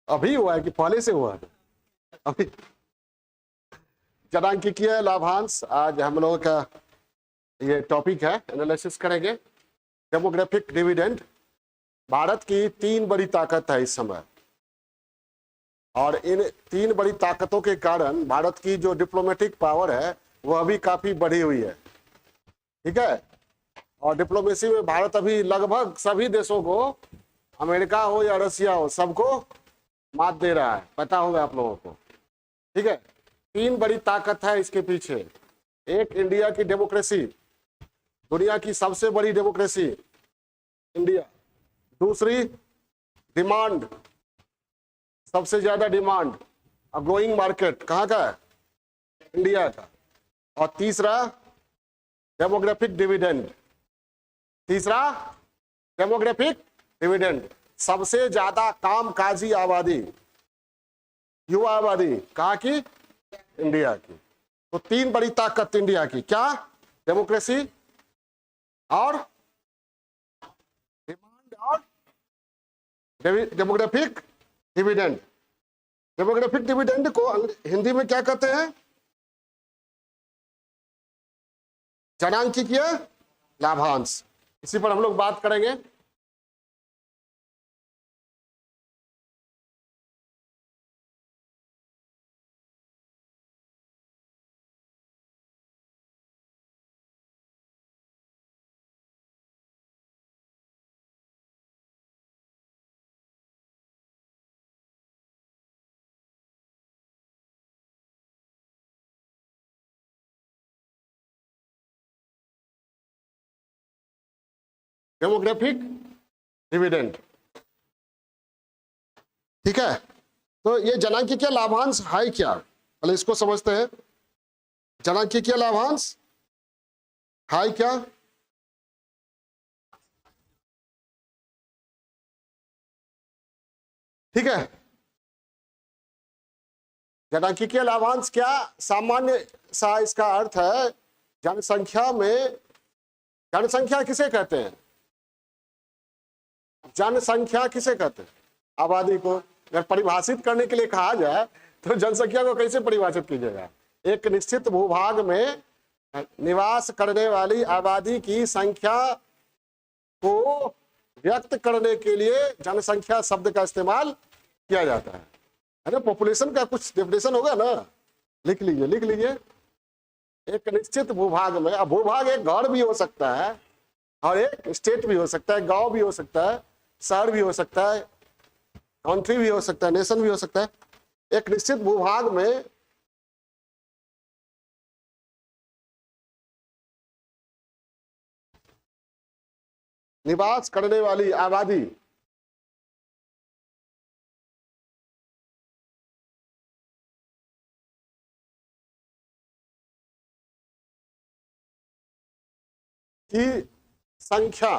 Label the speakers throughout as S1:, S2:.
S1: अभी हुआ है कि पहले से हुआ है? अभी। जनांकिकीय लाभांश आज हम लोगों का ये टॉपिक है, एनालिसिस करेंगे। डेमोग्राफिक डिविडेंड भारत की 3 बड़ी ताकत है इस समय, और इन 3 बड़ी ताकतों के कारण भारत की जो डिप्लोमेटिक पावर है वह भी काफी बढ़ी हुई है। ठीक है, और डिप्लोमेसी में भारत अभी लगभग सभी देशों को, अमेरिका हो या रसिया हो, सबको मात दे रहा है, पता होगा आप लोगों को। ठीक है, 3 बड़ी ताकत है इसके पीछे। एक, इंडिया की डेमोक्रेसी, दुनिया की सबसे बड़ी डेमोक्रेसी इंडिया। दूसरी, डिमांड, सबसे ज्यादा डिमांड, ग्रोइंग मार्केट कहाँ का है? इंडिया का। और तीसरा, डेमोग्राफिक डिविडेंड। तीसरा, डेमोग्राफिक डिविडेंड, सबसे ज्यादा कामकाजी आबादी, युवा आबादी कहाँ की? इंडिया की। तो 3 बड़ी ताकत इंडिया की, क्या? डेमोक्रेसी और डिमांड और डेमोग्राफिक डिविडेंड। डेमोग्राफिक डिविडेंड को हिंदी में क्या कहते हैं? जनांकिकीय लाभांश। इसी पर हम लोग बात करेंगे। डेमोग्राफिक डिविडेंड, ठीक है। तो ये जनांकिकीय लाभांश है क्या, पहले इसको समझते हैं। जनांकिकीय लाभांश है क्या? ठीक है, जनांकिकीय लाभांश क्या? सामान्य सा इसका अर्थ है जनसंख्या में, जनसंख्या किसे कहते हैं? जनसंख्या किसे कहते हैं? आबादी को। अगर परिभाषित करने के लिए कहा जाए तो जनसंख्या को कैसे परिभाषित कीजिएगा? एक निश्चित भूभाग में निवास करने वाली आबादी की संख्या को व्यक्त करने के लिए जनसंख्या शब्द का इस्तेमाल किया जाता है। अरे पॉपुलेशन का कुछ डेफिनेशन होगा ना, लिख लीजिए, लिख लीजिए। एक निश्चित भूभाग में, अब भूभाग एक घर भी हो सकता है और एक स्टेट भी हो सकता है, गांव भी हो सकता है, शहर भी हो सकता है, कंट्री भी हो सकता है, नेशन भी हो सकता है। एक निश्चित भूभाग में निवास करने वाली आबादी की संख्या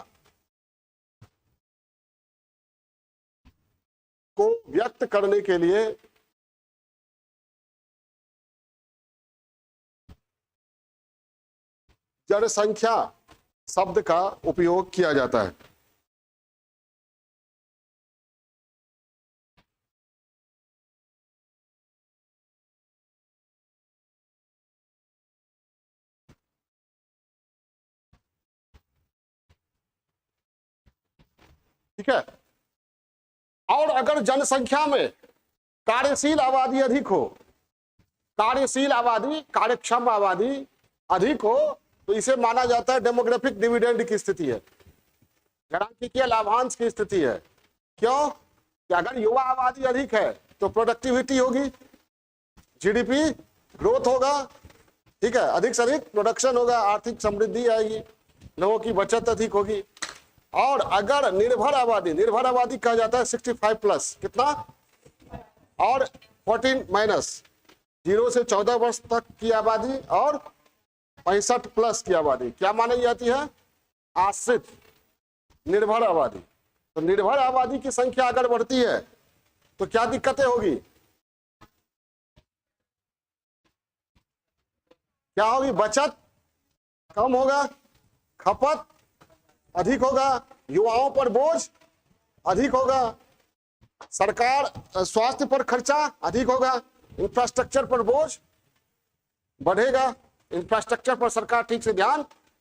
S1: को व्यक्त करने के लिए जनसंख्या शब्द का उपयोग किया जाता है। ठीक है, और अगर जनसंख्या में कार्यशील आबादी अधिक हो, कार्यशील आबादी, कार्यक्षम आबादी अधिक हो, तो इसे माना जाता है डेमोग्राफिक डिविडेंड की स्थिति है, जनांकिकीय लाभांश की स्थिति है। क्यों? कि अगर युवा आबादी अधिक है तो प्रोडक्टिविटी होगी, जीडीपी ग्रोथ होगा, ठीक है, अधिक से अधिक प्रोडक्शन होगा, आर्थिक समृद्धि आएगी, लोगों की बचत अधिक होगी। और अगर निर्भर आबादी, निर्भर आबादी कहा जाता है 65 प्लस, कितना? और 14 माइनस, 0 से 14 वर्ष तक की आबादी और 65 प्लस की आबादी क्या मानी जाती है? आश्रित निर्भर आबादी। तो निर्भर आबादी की संख्या अगर बढ़ती है तो क्या दिक्कतें होगी? क्या होगी? बचत कम होगा, खपत अधिक होगा, युवाओं पर बोझ अधिक होगा, सरकार स्वास्थ्य पर खर्चा अधिक होगा, इंफ्रास्ट्रक्चर पर बोझ बढ़ेगा, इंफ्रास्ट्रक्चर पर सरकार ठीक से ध्यान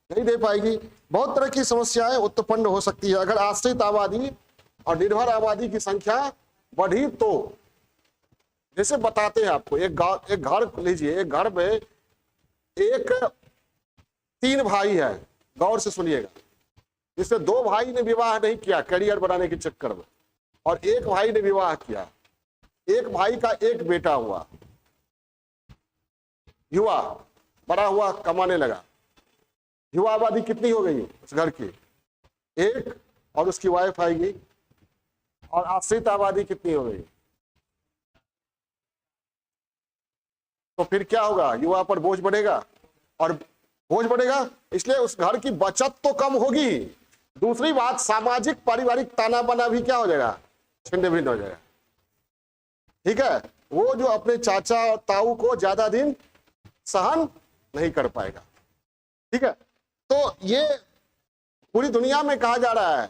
S1: नहीं दे पाएगी। बहुत तरह की समस्याएं उत्पन्न हो सकती है अगर आश्रित आबादी और निर्भर आबादी की संख्या बढ़ी तो। जैसे बताते हैं आपको, एक घर लीजिए, एक घर में एक 3 भाई है, गौर से सुनिएगा। इसमें 2 भाई ने विवाह नहीं किया करियर बनाने के चक्कर में, और एक भाई ने विवाह किया। एक भाई का एक बेटा हुआ, युवा बड़ा हुआ, कमाने लगा। युवा आबादी कितनी हो गई उस घर की? 1, और उसकी वाइफ आएगी। और आश्रित आबादी कितनी हो गई? तो फिर क्या होगा? युवा पर बोझ बढ़ेगा, और बोझ बढ़ेगा इसलिए उस घर की बचत तो कम होगी। दूसरी बात, सामाजिक पारिवारिक ताना बाना भी क्या हो जाएगा? छिन्न भिन्न हो जाएगा। ठीक है, वो जो अपने चाचा और ताऊ को ज्यादा दिन सहन नहीं कर पाएगा। ठीक है, तो ये पूरी दुनिया में कहा जा रहा है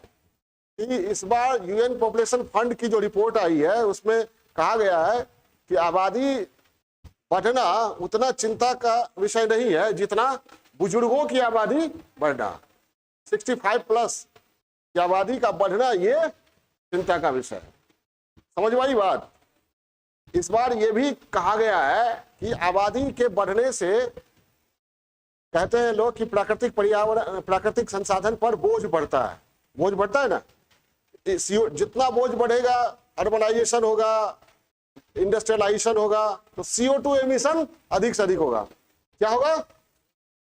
S1: कि इस बार यूएन पॉपुलेशन फंड की जो रिपोर्ट आई है उसमें कहा गया है कि आबादी बढ़ना उतना चिंता का विषय नहीं है जितना बुजुर्गों की आबादी बढ़ना। 65 प्लस की आबादी का बढ़ना ये चिंता का विषय है। समझ में आई बात? इस बार ये भी कहा गया है कि आबादी के बढ़ने से कहते हैं लोग कि प्राकृतिक पर्यावरण, प्राकृतिक संसाधन पर बोझ बढ़ता है। बोझ बढ़ता है ना, जितना बोझ बढ़ेगा, अर्बनाइजेशन होगा, इंडस्ट्रियलाइजेशन होगा, तो CO2 एमिशन अधिक से अधिक होगा। क्या होगा?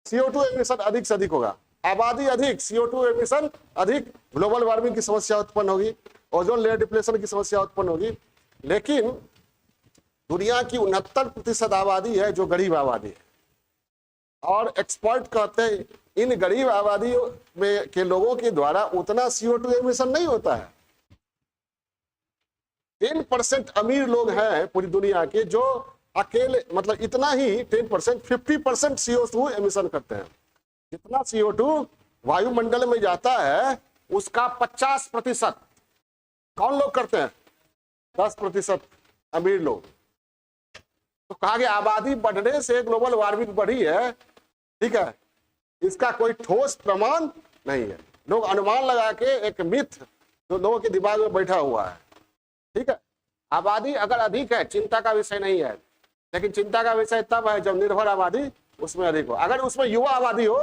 S1: CO2 एमिशन अधिक से अधिक होगा। आबादी अधिक, CO2 एमिशन अधिक, ग्लोबल वार्मिंग की समस्या उत्पन्न होगी, ओजोन लेयर डिप्लेशन की समस्या उत्पन्न होगी। लेकिन दुनिया की 69% आबादी है जो गरीब आबादी है, और एक्सपर्ट कहते हैं इन गरीब आबादी में के लोगों के द्वारा उतना CO2 एमिशन नहीं होता है। 10% अमीर लोग हैं पूरी दुनिया के जो अकेले, मतलब इतना ही 10%, 50% CO2 एमिशन करते हैं। जितना CO2 वायुमंडल में जाता है उसका 50% कौन लोग करते हैं? 10% अमीर लोग। तो कहा गया आबादी बढ़ने से ग्लोबल वार्मिंग बढ़ी है। ठीक है, इसका कोई ठोस प्रमाण नहीं है। लोग अनुमान लगा के, एक मिथ जो लोगों के दिमाग में बैठा हुआ है। ठीक है, आबादी अगर अधिक है चिंता का विषय नहीं है, लेकिन चिंता का विषय तब है जब निर्भर आबादी उसमें अधिक हो। अगर उसमें युवा आबादी हो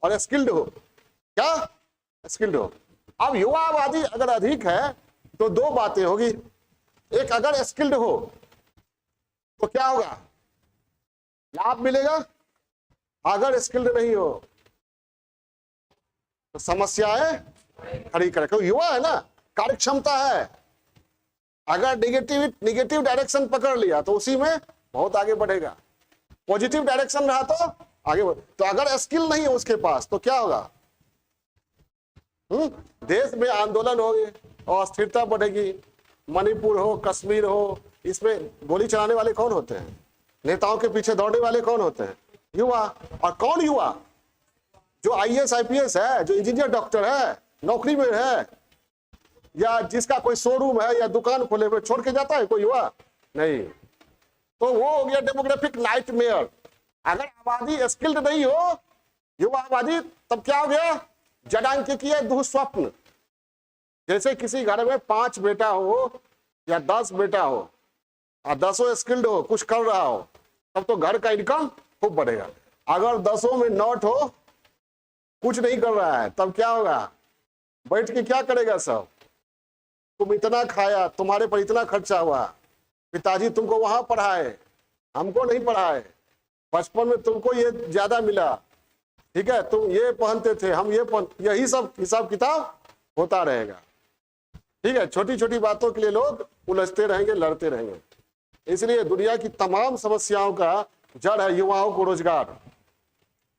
S1: और स्किल्ड हो, क्या स्किल्ड हो। अब युवा आबादी अगर अधिक है तो 2 बातें होगी। एक, अगर स्किल्ड हो तो क्या होगा? लाभ मिलेगा। अगर स्किल्ड नहीं हो तो समस्याएं खड़ी करे, क्योंकि युवा है ना, कार्य क्षमता है। अगर निगेटिव डायरेक्शन पकड़ लिया तो उसी में बहुत आगे बढ़ेगा। पॉजिटिव डायरेक्शन रहा तो आगे बढ़। तो अगर स्किल नहीं है उसके पास तो क्या होगा? देश में आंदोलन होंगे और अस्थिरता बढ़ेगी। मणिपुर हो, कश्मीर हो, इसमें गोली चलाने वाले कौन होते हैं? नेताओं के पीछे दौड़ने वाले कौन होते हैं? युवा। और कौन युवा? जो IAS IPS है, जो इंजीनियर डॉक्टर है, नौकरी में है, या जिसका कोई शोरूम है या दुकान खोले हुए छोड़ के जाता है कोई युवा? नहीं। तो वो हो गया डेमोग्राफिक नाइटमेयर। अगर आबादी स्किल्ड नहीं हो, युवा आबादी, तब क्या हो गया? जनांकिकीय दुःस्वप्न। जैसे किसी घर में 5 बेटा हो या 10 बेटा हो और 10 स्किल्ड हो, कुछ कर रहा हो, तब तो घर का इनकम खूब बढ़ेगा। अगर 10 में नॉट हो, कुछ नहीं कर रहा है, तब क्या होगा? बैठ के क्या करेगा सब? तुम इतना खाया, तुम्हारे पर इतना खर्चा हुआ, पिताजी तुमको वहां पढ़ाए, हमको नहीं पढ़ाए, बचपन में तुमको ये ज्यादा मिला, ठीक है, तुम ये पहनते थे, हम ये यही सब हिसाब किताब होता रहेगा। ठीक है, छोटी छोटी बातों के लिए लोग उलझते रहेंगे, लड़ते रहेंगे। इसलिए दुनिया की तमाम समस्याओं का जड़ है युवाओं को रोजगार,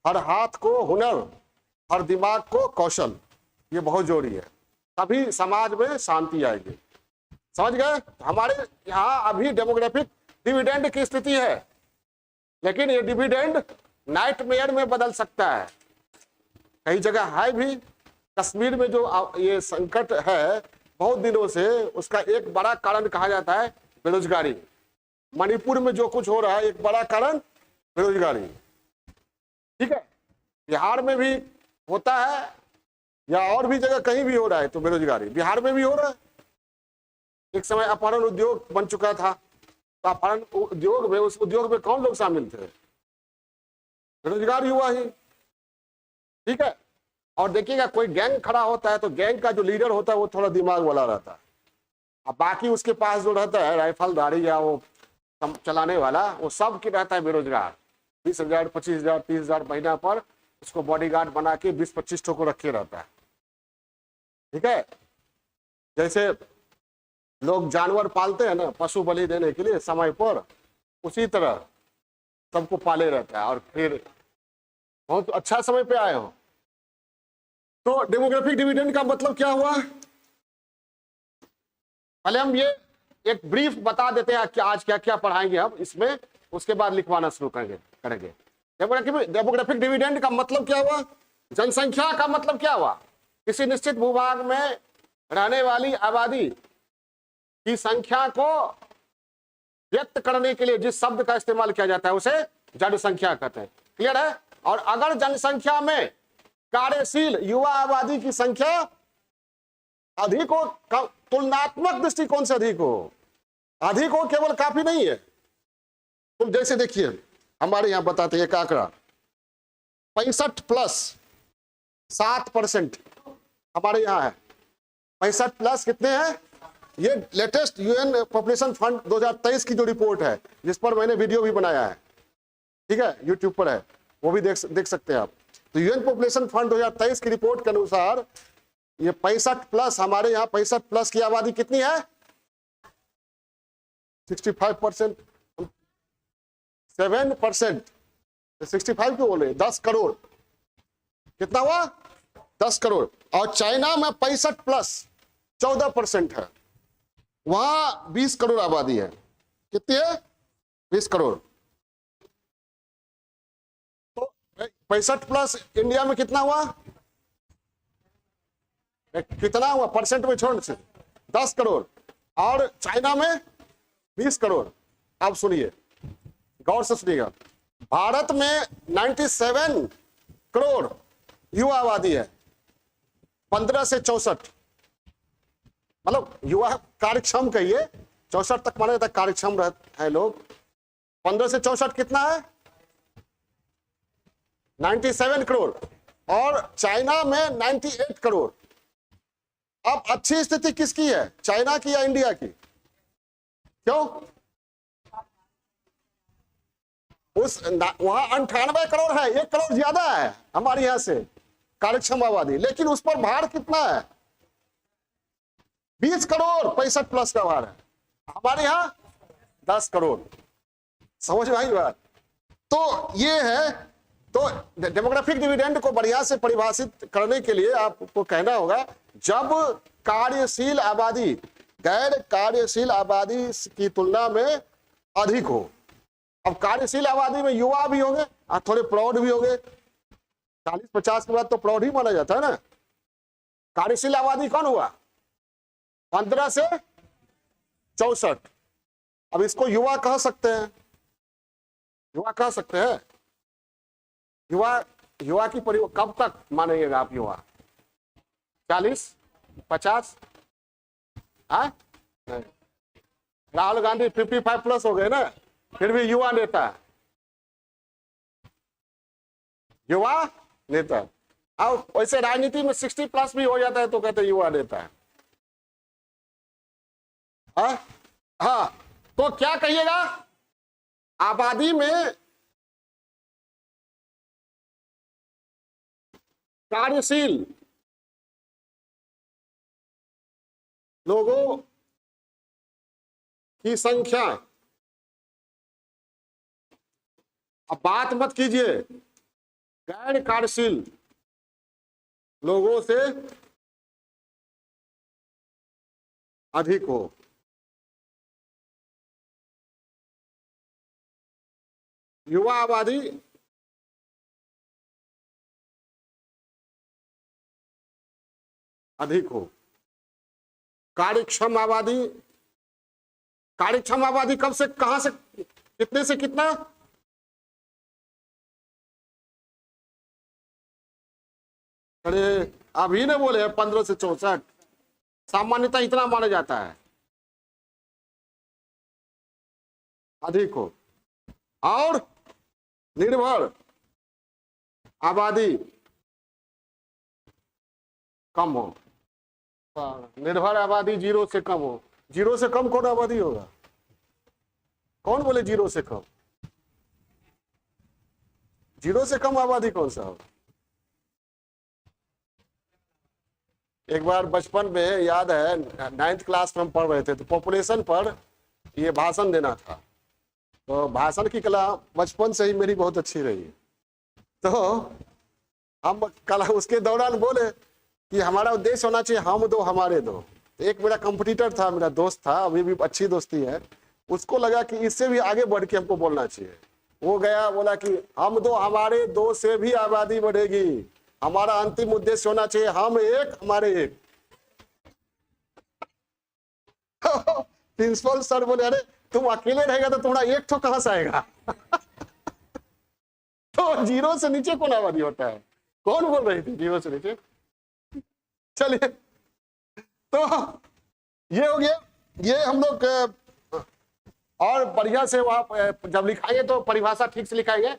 S1: हर हाथ को हुनर, हर दिमाग को कौशल। ये बहुत जरूरी है, तभी समाज में शांति आएगी। समझ गए? हमारे यहाँ अभी डेमोग्राफिक डिविडेंड की स्थिति है, लेकिन ये डिविडेंड नाइटमेयर में बदल सकता है। कई जगह है भी। कश्मीर में जो ये संकट है, बहुत दिनों से उसका एक बड़ा कारण कहा जाता है बेरोजगारी। मणिपुर में जो कुछ हो रहा है एक बड़ा कारण बेरोजगारी। ठीक है, बिहार में भी होता है या और भी जगह कहीं भी हो रहा है तो बेरोजगारी बिहार में भी हो रहा है। एक समय अपहरण उद्योग बन चुका था, तो अपहरण उद्योग में, उस उद्योग में कौन लोग शामिल थे? बेरोजगार युवा ही। ठीक है, और देखिएगा कोई गैंग खड़ा होता है तो गैंग का जो लीडर होता है वो थोड़ा दिमाग वाला रहता है, अब बाकी उसके पास जो रहता है राइफलधारी या वो चलाने वाला वो सब की रहता है बेरोजगार। 20,000 25,000 30,000 महीना पर उसको बॉडीगार्ड बना के 20-25 ठो को रखे रहता है। ठीक है, जैसे लोग जानवर पालते हैं ना पशु बलि देने के लिए समय पर, उसी तरह सबको पाले रहता है। और फिर बहुत अच्छा समय पे आए हो। तो डेमोग्राफिक डिविडेंड का मतलब क्या हुआ? पहले हम ये एक ब्रीफ बता देते हैं कि आज क्या क्या पढ़ाएंगे हम इसमें, उसके बाद लिखवाना शुरू करेंगे। डेमोग्राफिक डिविडेंड का मतलब क्या हुआ? जनसंख्या का मतलब क्या हुआ? किसी निश्चित भूभाग में रहने वाली आबादी की संख्या को व्यक्त करने के लिए जिस शब्द का इस्तेमाल किया जाता है उसे जनसंख्या कहते हैं। क्लियर है? और अगर जनसंख्या में कार्यशील युवा आबादी की संख्या अधिक हो, तुलनात्मक दृष्टिकोण से अधिक हो, अधिक हो केवल काफी नहीं है। तुम जैसे देखिए हमारे यहां बताते हैं एक आंकड़ा 65+7% हमारे यहां है। 65+ कितने हैं? ये लेटेस्ट यूएन पॉपुलेशन फंड 2023 की जो रिपोर्ट है जिस पर मैंने वीडियो भी बनाया है, ठीक है, यूट्यूब पर है, वो भी देख सकते हैं आप। तो यूएन पॉपुलेशन फंड 2023 की रिपोर्ट के अनुसार ये 65+, हमारे यहाँ 65+ की आबादी कितनी है? 65%। 7%, 65 क्यों बोले? 10 करोड़। कितना हुआ? 10 करोड़। और चाइना में 65+ 14% है, वहां 20 करोड़ आबादी है। कितनी है? 20 करोड़। तो 65+ इंडिया में कितना हुआ? कितना हुआ परसेंट में छोड़ से? 10 करोड़। और चाइना में 20 करोड़। अब सुनिए, गौर से सुनिएगा, भारत में 97 करोड़ युवा आबादी है, 15 से 64, मतलब युवा कार्यक्षम कहिए, 64 तक माना जाता है कार्यक्षम है लोग। 15 से 64 कितना है? 97 करोड़। और चाइना में 98 करोड़। अब अच्छी स्थिति किसकी है, चाइना की या इंडिया की? क्यों? उस वहां 98 करोड़ है, 1 करोड़ ज्यादा है हमारे यहां से कार्यक्षम आबादी, लेकिन उस पर भार कितना है? 20 करोड़ 65+ का भार है, हमारे यहां 10 करोड़। समझ में आई बात? तो ये है। तो डेमोग्राफिक डिविडेंड को बढ़िया से परिभाषित करने के लिए आपको कहना होगा, जब कार्यशील आबादी गैर कार्यशील आबादी की तुलना में अधिक हो। अब कार्यशील आबादी में युवा भी होंगे और थोड़े प्रौढ़ भी होंगे। 40-50 के बाद तो प्रौढ़ ही माना जाता है ना। कार्यशील आबादी कौन हुआ? 15 से 64। अब इसको युवा कह सकते हैं, युवा कह सकते हैं। युवा की परिवार कब तक मानेंगे आप युवा? 40-50? राहुल गांधी 55+ हो गए ना, फिर भी युवा नेता, युवा नेता। अब वैसे राजनीति में 60+ भी हो जाता है तो कहते युवा नेता है। हाँ, तो क्या कहिएगा? आबादी में कार्यशील लोगों की संख्या, अब बात मत कीजिए गैर कार्यशील लोगों से अधिक हो। युवा आबादी अधिक हो, कार्यक्षम आबादी, कार्यक्षम आबादी कब से कहां से कितने से कितना? अरे अभी ने बोले 15 से 64, सामान्यतः इतना माना जाता है, अधिक हो। और निर्भर आबादी कम हो। निर्भर आबादी 0 से कम हो। 0 से कम कौन आबादी होगा? कौन बोले 0 से कम? 0 से कम आबादी कौन सा होगा? एक बार बचपन में याद है, 9th क्लास में हम पढ़ रहे थे, तो पॉपुलेशन पर ये भाषण देना था। तो भाषण की कला बचपन से ही मेरी बहुत अच्छी रही है। तो हम कल उसके दौरान बोले कि हमारा उद्देश्य होना चाहिए हम दो हमारे दो। तो एक मेरा कंपटीटर था, मेरा दोस्त था, अभी भी अच्छी दोस्ती है, उसको लगा कि इससे भी आगे बढ़ के हमको बोलना चाहिए। वो गया बोला कि हम दो हमारे दो से भी आबादी बढ़ेगी, हमारा अंतिम उद्देश्य होना चाहिए हम एक हमारे एक। प्रिंसिपल सर बोले अरे तुम अकेले रहेगा तो तुम्हारा एक तो कहां से आएगा? तो 0 से नीचे कौन आबादी होता है? कौन बोल रही थी 0 से नीचे? चलिए, तो ये हो गया। ये हम लोग और बढ़िया से वहां जब लिखाएंगे तो परिभाषा ठीक से लिखाएंगे।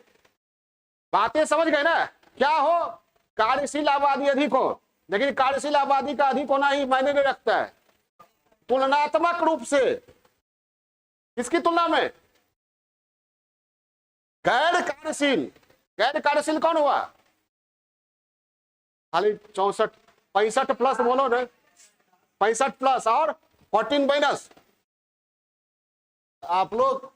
S1: बातें समझ गए ना? क्या हो, कार्यशील आबादी अधिक हो, लेकिन कार्यशील आबादी का अधिक होना ही मायने नहीं रखता है। तुलनात्मक रूप से किसकी तुलना में? गैर कार्यशील। गैर कार्यशील कौन हुआ? खाली 64, 65 प्लस बोलो ना, 65 प्लस और 14 माइनस। आप लोग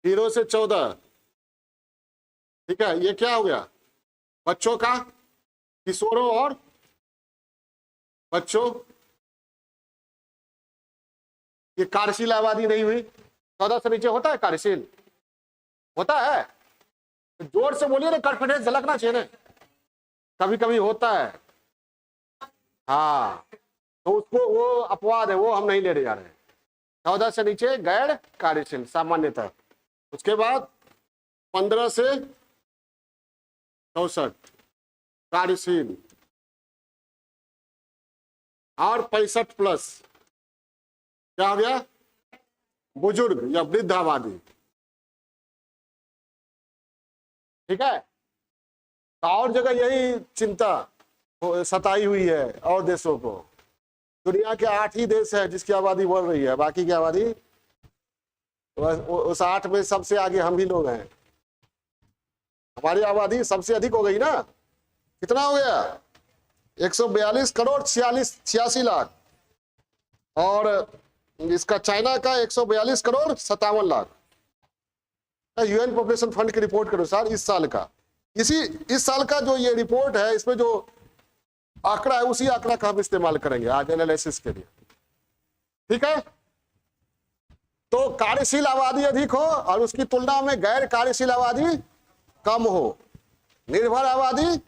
S1: 0 से 14, ठीक है। ये क्या हो गया? बच्चों का, किशोरों और बच्चों। ये कार्यशील आबादी नहीं हुई। 14 से नीचे होता है कार्यशील? होता है? जोर से बोलिए ना, कॉन्फिडेंस झलकना चाहिए ना। कभी कभी होता है, हाँ, तो उसको वो अपवाद है, वो हम नहीं लेने जा रहे हैं। 14 से नीचे गैर कार्यशील सामान्यतः। उसके बाद 15 से 64 कार्यशील और 65 प्लस क्या हो गया? बुजुर्ग या वृद्ध आबादी, ठीक है। और जगह यही चिंता सताई हुई है और देशों को। दुनिया के 8 ही देश है जिसकी आबादी बढ़ रही है, बाकी की आबादी उस 8 में सबसे आगे हम ही लोग हैं। हमारी आबादी सबसे अधिक हो गई ना। कितना हो गया? 142 करोड़ 86 लाख। और इसका चाइना का 142 crore 57 lakh. UN population fund की रिपोर्ट के अनुसार इस साल का, इस साल का जो ये रिपोर्ट है, इसमें जो आंकड़ा है उसी आंकड़ा का हम इस्तेमाल करेंगे आज एनालिसिस के लिए, ठीक है। तो कार्यशील आबादी अधिक हो और उसकी तुलना में गैर कार्यशील आबादी कम हो, निर्भर आबादी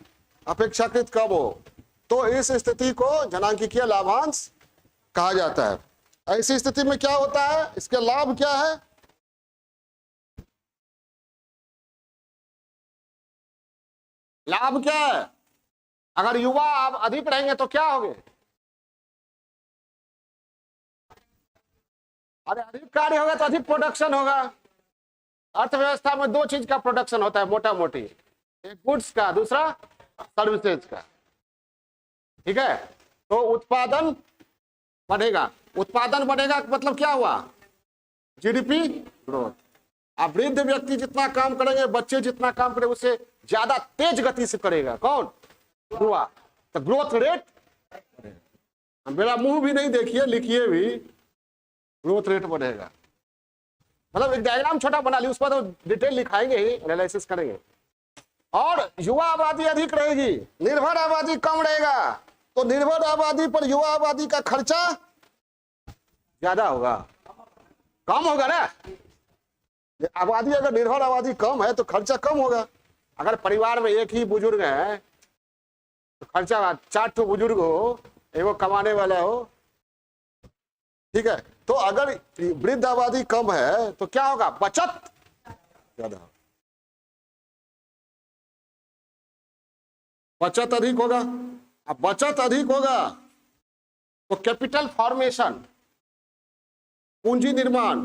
S1: अपेक्षाकृत कम हो, तो इस स्थिति को जनांकीय लाभांश कहा जाता है। ऐसी स्थिति में क्या होता है? इसके लाभ क्या है? लाभ क्या है? अगर युवा अब अधिक रहेंगे तो क्या होंगे? अरे अधिक कार्य होगा तो अधिक प्रोडक्शन होगा। अर्थव्यवस्था में 2 चीज का प्रोडक्शन होता है मोटा मोटी, एक गुड्स का, दूसरा सर्विसेज का, ठीक है। तो उत्पादन बढ़ेगा। उत्पादन बढ़ेगा मतलब क्या हुआ? GDP growth. अब वृद्ध व्यक्ति जितना काम करेंगे, बच्चे जितना काम करेंगे, उससे ज्यादा तेज गति से करेगा कौन? युवा। तो ग्रोथ रेट, मेरा मुंह भी नहीं देखिए, लिखिए भी, ग्रोथ रेट बढ़ेगा। मतलब एक डायग्राम छोटा बना ली, उस पर तो डिटेल लिखाएंगे ही, एनालिसिस करेंगे। और युवा आबादी अधिक रहेगी, निर्भर आबादी कम रहेगा। तो निर्भर आबादी पर युवा आबादी का खर्चा ज्यादा होगा, कम होगा ना। आबादी अगर निर्भर आबादी कम है तो खर्चा कम होगा, अगर परिवार में एक ही बुजुर्ग है तो खर्चा 4 ठो बुजुर्ग हो, एगो कमाने वाला हो, ठीक है। तो अगर वृद्ध आबादी कम है तो क्या होगा, बचत ज्यादा, बचत अधिक होगा। अब बचत अधिक होगा तो कैपिटल फॉर्मेशन, पूंजी निर्माण,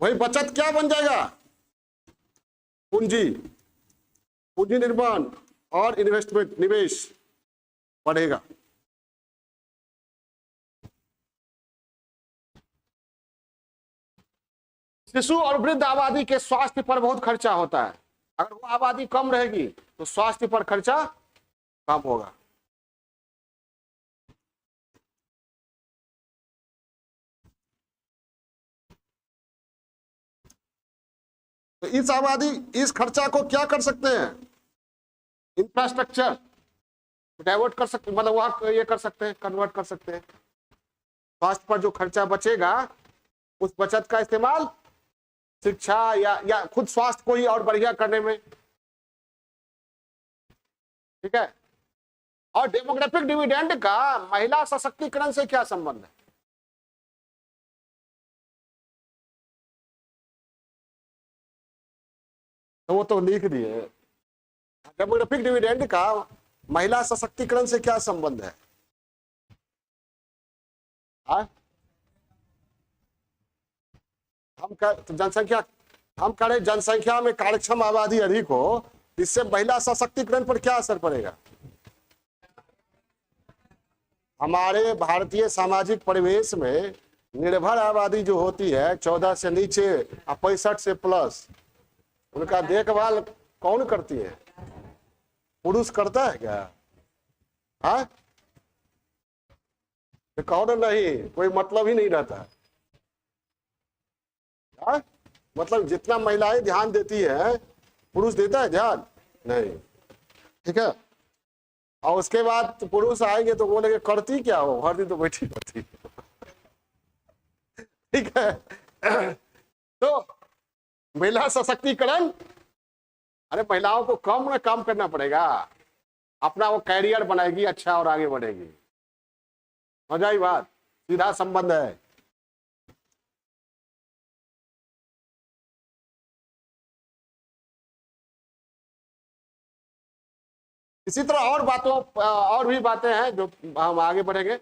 S1: वही बचत क्या बन जाएगा, पूंजी, पूंजी निर्माण और इन्वेस्टमेंट, निवेश बढ़ेगा। शिशु और वृद्ध आबादी के स्वास्थ्य पर बहुत खर्चा होता है। अगर वो आबादी कम रहेगी तो स्वास्थ्य पर खर्चा कम होगा। तो इस आबादी, इस खर्चा को क्या कर सकते हैं, इंफ्रास्ट्रक्चर डाइवर्ट कर सकते, मतलब वहां ये कर सकते हैं, कन्वर्ट कर सकते हैं। स्वास्थ्य पर जो खर्चा बचेगा उस बचत का इस्तेमाल शिक्षा या खुद स्वास्थ्य को ही और बढ़िया करने में, ठीक है। और डेमोग्राफिक डिविडेंड का महिला सशक्तिकरण से क्या संबंध है? तो वो तो लिख दिए, डेमोग्राफिक डिविडेंड का महिला सशक्तिकरण से क्या संबंध है? तो जनसंख्या, हम कह रहे जनसंख्या में कार्यक्षम आबादी अधिक हो, इससे महिला सशक्तिकरण पर क्या असर पड़ेगा? हमारे भारतीय सामाजिक परिवेश में निर्भर आबादी जो होती है 14 से नीचे और 65 से प्लस, उनका देखभाल कौन करती है? पुरुष करता है क्या? हाँ, कौन नहीं, कोई मतलब ही नहीं रहता है। मतलब जितना महिलाएं ध्यान देती है पुरुष देता है ध्यान नहीं, ठीक है। और उसके बाद तो पुरुष आएंगे तो बोलेंगे करती क्या हो, हर दिन तो बैठी करती, ठीक है। तो महिला सशक्तिकरण, अरे महिलाओं को कम ना काम करना पड़ेगा, अपना वो कैरियर बनाएगी अच्छा और आगे बढ़ेगी। समझ आई बात, सीधा संबंध है। इसी तरह और बातों, और भी बातें हैं जो हम आगे बढ़ेंगे।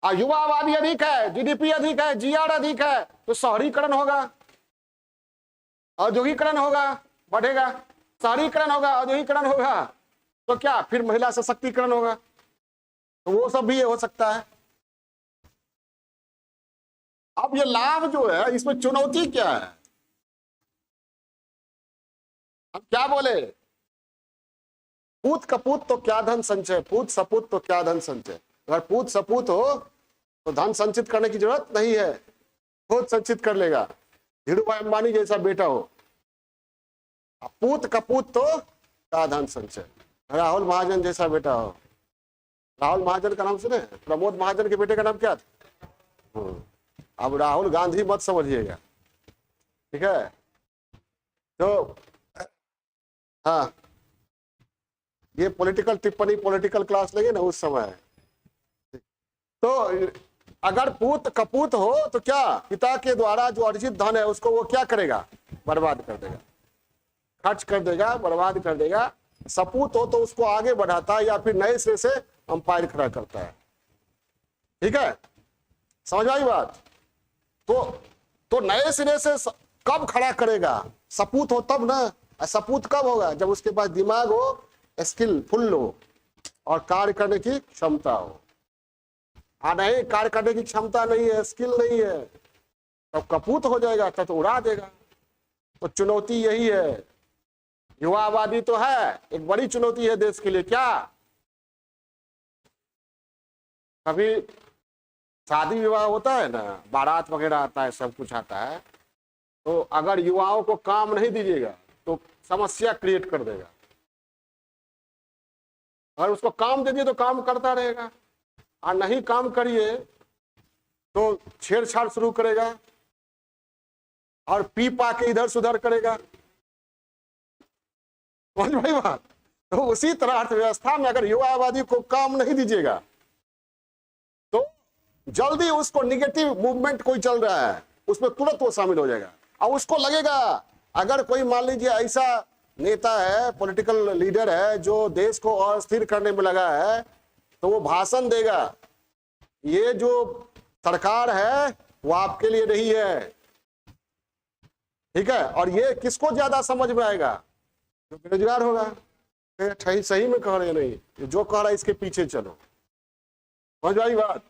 S1: युवा आबादी अधिक है, जीडीपी अधिक है, जीआर अधिक है, तो शहरीकरण होगा, औद्योगिकरण होगा, बढ़ेगा। शहरीकरण होगा, औद्योगिकरण होगा, तो क्या फिर महिला सशक्तिकरण होगा, तो वो सब भी हो सकता है। अब ये लाभ जो है इसमें चुनौती क्या है? अब क्या बोले, पूत कपूत तो क्या धन संचय, पूत सपूत तो क्या धन संचय। अगर पूत सपूत हो तो धन संचित करने की जरूरत नहीं है, खुद संचित कर लेगा। धीरू भाई अंबानी जैसा बेटा हो। पूत कपूत तो क्या धन संचय, राहुल महाजन जैसा बेटा हो। राहुल महाजन का नाम सुने, प्रमोद महाजन के बेटे का नाम क्या था? अब राहुल गांधी मत समझिएगा, ठीक है। तो हाँ, ये पॉलिटिकल टिप्पणी पॉलिटिकल क्लास लगे ना उस समय। तो अगर पूत कपूत हो तो क्या, पिता के द्वारा जो अर्जित धन है उसको वो क्या करेगा, बर्बाद कर देगा, खर्च कर देगा, बर्बाद कर देगा। सपूत हो तो उसको आगे बढ़ाता है या फिर नए सिरे से अंपायर खड़ा करता है, ठीक है। समझ आई बात? तो नए सिरे से कब खड़ा करेगा, सपूत हो तब ना। सपूत कब होगा, जब उसके पास दिमाग हो, स्किलफुल हो और कार्य करने की क्षमता हो। नहीं, कार्य करने की क्षमता नहीं है, स्किल नहीं है, तब कपूत हो जाएगा, तब तो उड़ा देगा। तो चुनौती यही है। युवा आबादी तो है, एक बड़ी चुनौती है देश के लिए। क्या, कभी शादी विवाह होता है ना, बारात वगैरह आता है, सब कुछ आता है, तो अगर युवाओं को काम नहीं दीजिएगा तो समस्या क्रिएट कर देगा। अगर उसको काम दे दिए तो काम करता रहेगा, और नहीं काम करिए तो छेड़छाड़ शुरू करेगा और पी पा के इधर सुधर करेगा। समझ भाई बात। तो उसी तरह अर्थव्यवस्था में अगर युवा आबादी को काम नहीं दीजिएगा तो जल्दी उसको निगेटिव मूवमेंट कोई चल रहा है उसमें तुरंत वो शामिल हो जाएगा। और उसको लगेगा अगर कोई मान लीजिए ऐसा नेता है, पॉलिटिकल लीडर है जो देश को अस्थिर करने में लगा है, तो वो भाषण देगा ये जो सरकार है वो आपके लिए नहीं है, ठीक है। और ये किसको ज्यादा समझ में आएगा? जो बेरोजगार होगा, सही में कह रहे नहीं, जो कह रहा है इसके पीछे चलो। समझ आई बात।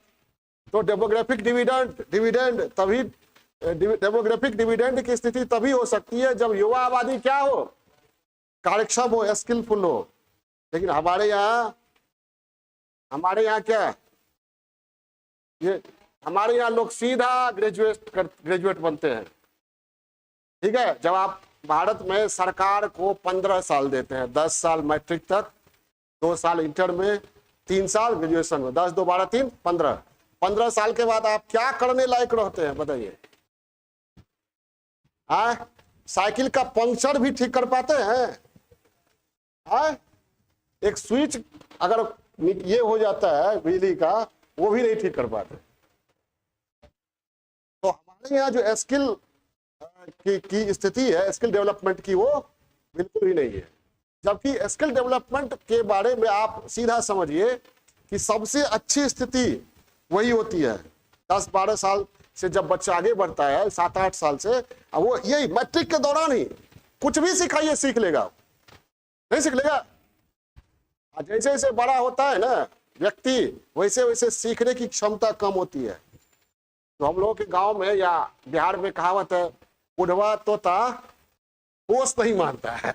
S1: तो डेमोग्राफिक डिविडेंड तभी, डेमोग्राफिक डिविडेंड की स्थिति तभी हो सकती है जब युवा आबादी क्या हो, कार्यक्षम हो, स्किलफुल हो। लेकिन हमारे यहाँ क्या, ये हमारे यहाँ लोग सीधा ग्रेजुएट बनते हैं, ठीक है। जब आप भारत में सरकार को 15 साल देते हैं, 10 साल मैट्रिक तक, 2 साल इंटर में, 3 साल ग्रेजुएशन में, 10 2 12 3 15 साल के बाद आप क्या करने लायक रहते हैं बताइए? साइकिल का पंक्चर भी ठीक कर पाते हैं? एक स्विच अगर ये हो जाता है बिजली का, वो भी नहीं ठीक कर पाते। तो हमारे यहाँ जो स्किल की स्थिति है, स्किल डेवलपमेंट की, वो बिल्कुल ही नहीं है। जबकि स्किल डेवलपमेंट के बारे में आप सीधा समझिए कि सबसे अच्छी स्थिति वही होती है 10-12 साल से, जब बच्चा आगे बढ़ता है 7-8 साल से, वो यही मैट्रिक के दौरान ही कुछ भी सिखाइए सीख लेगा, नहीं सीख लेगा? जैसे जैसे बड़ा होता है ना व्यक्ति, वैसे वैसे सीखने की क्षमता कम होती है। तो हम लोगों के गांव में या बिहार में कहावत है, बुढ़वा तोता पोस नहीं मानता है,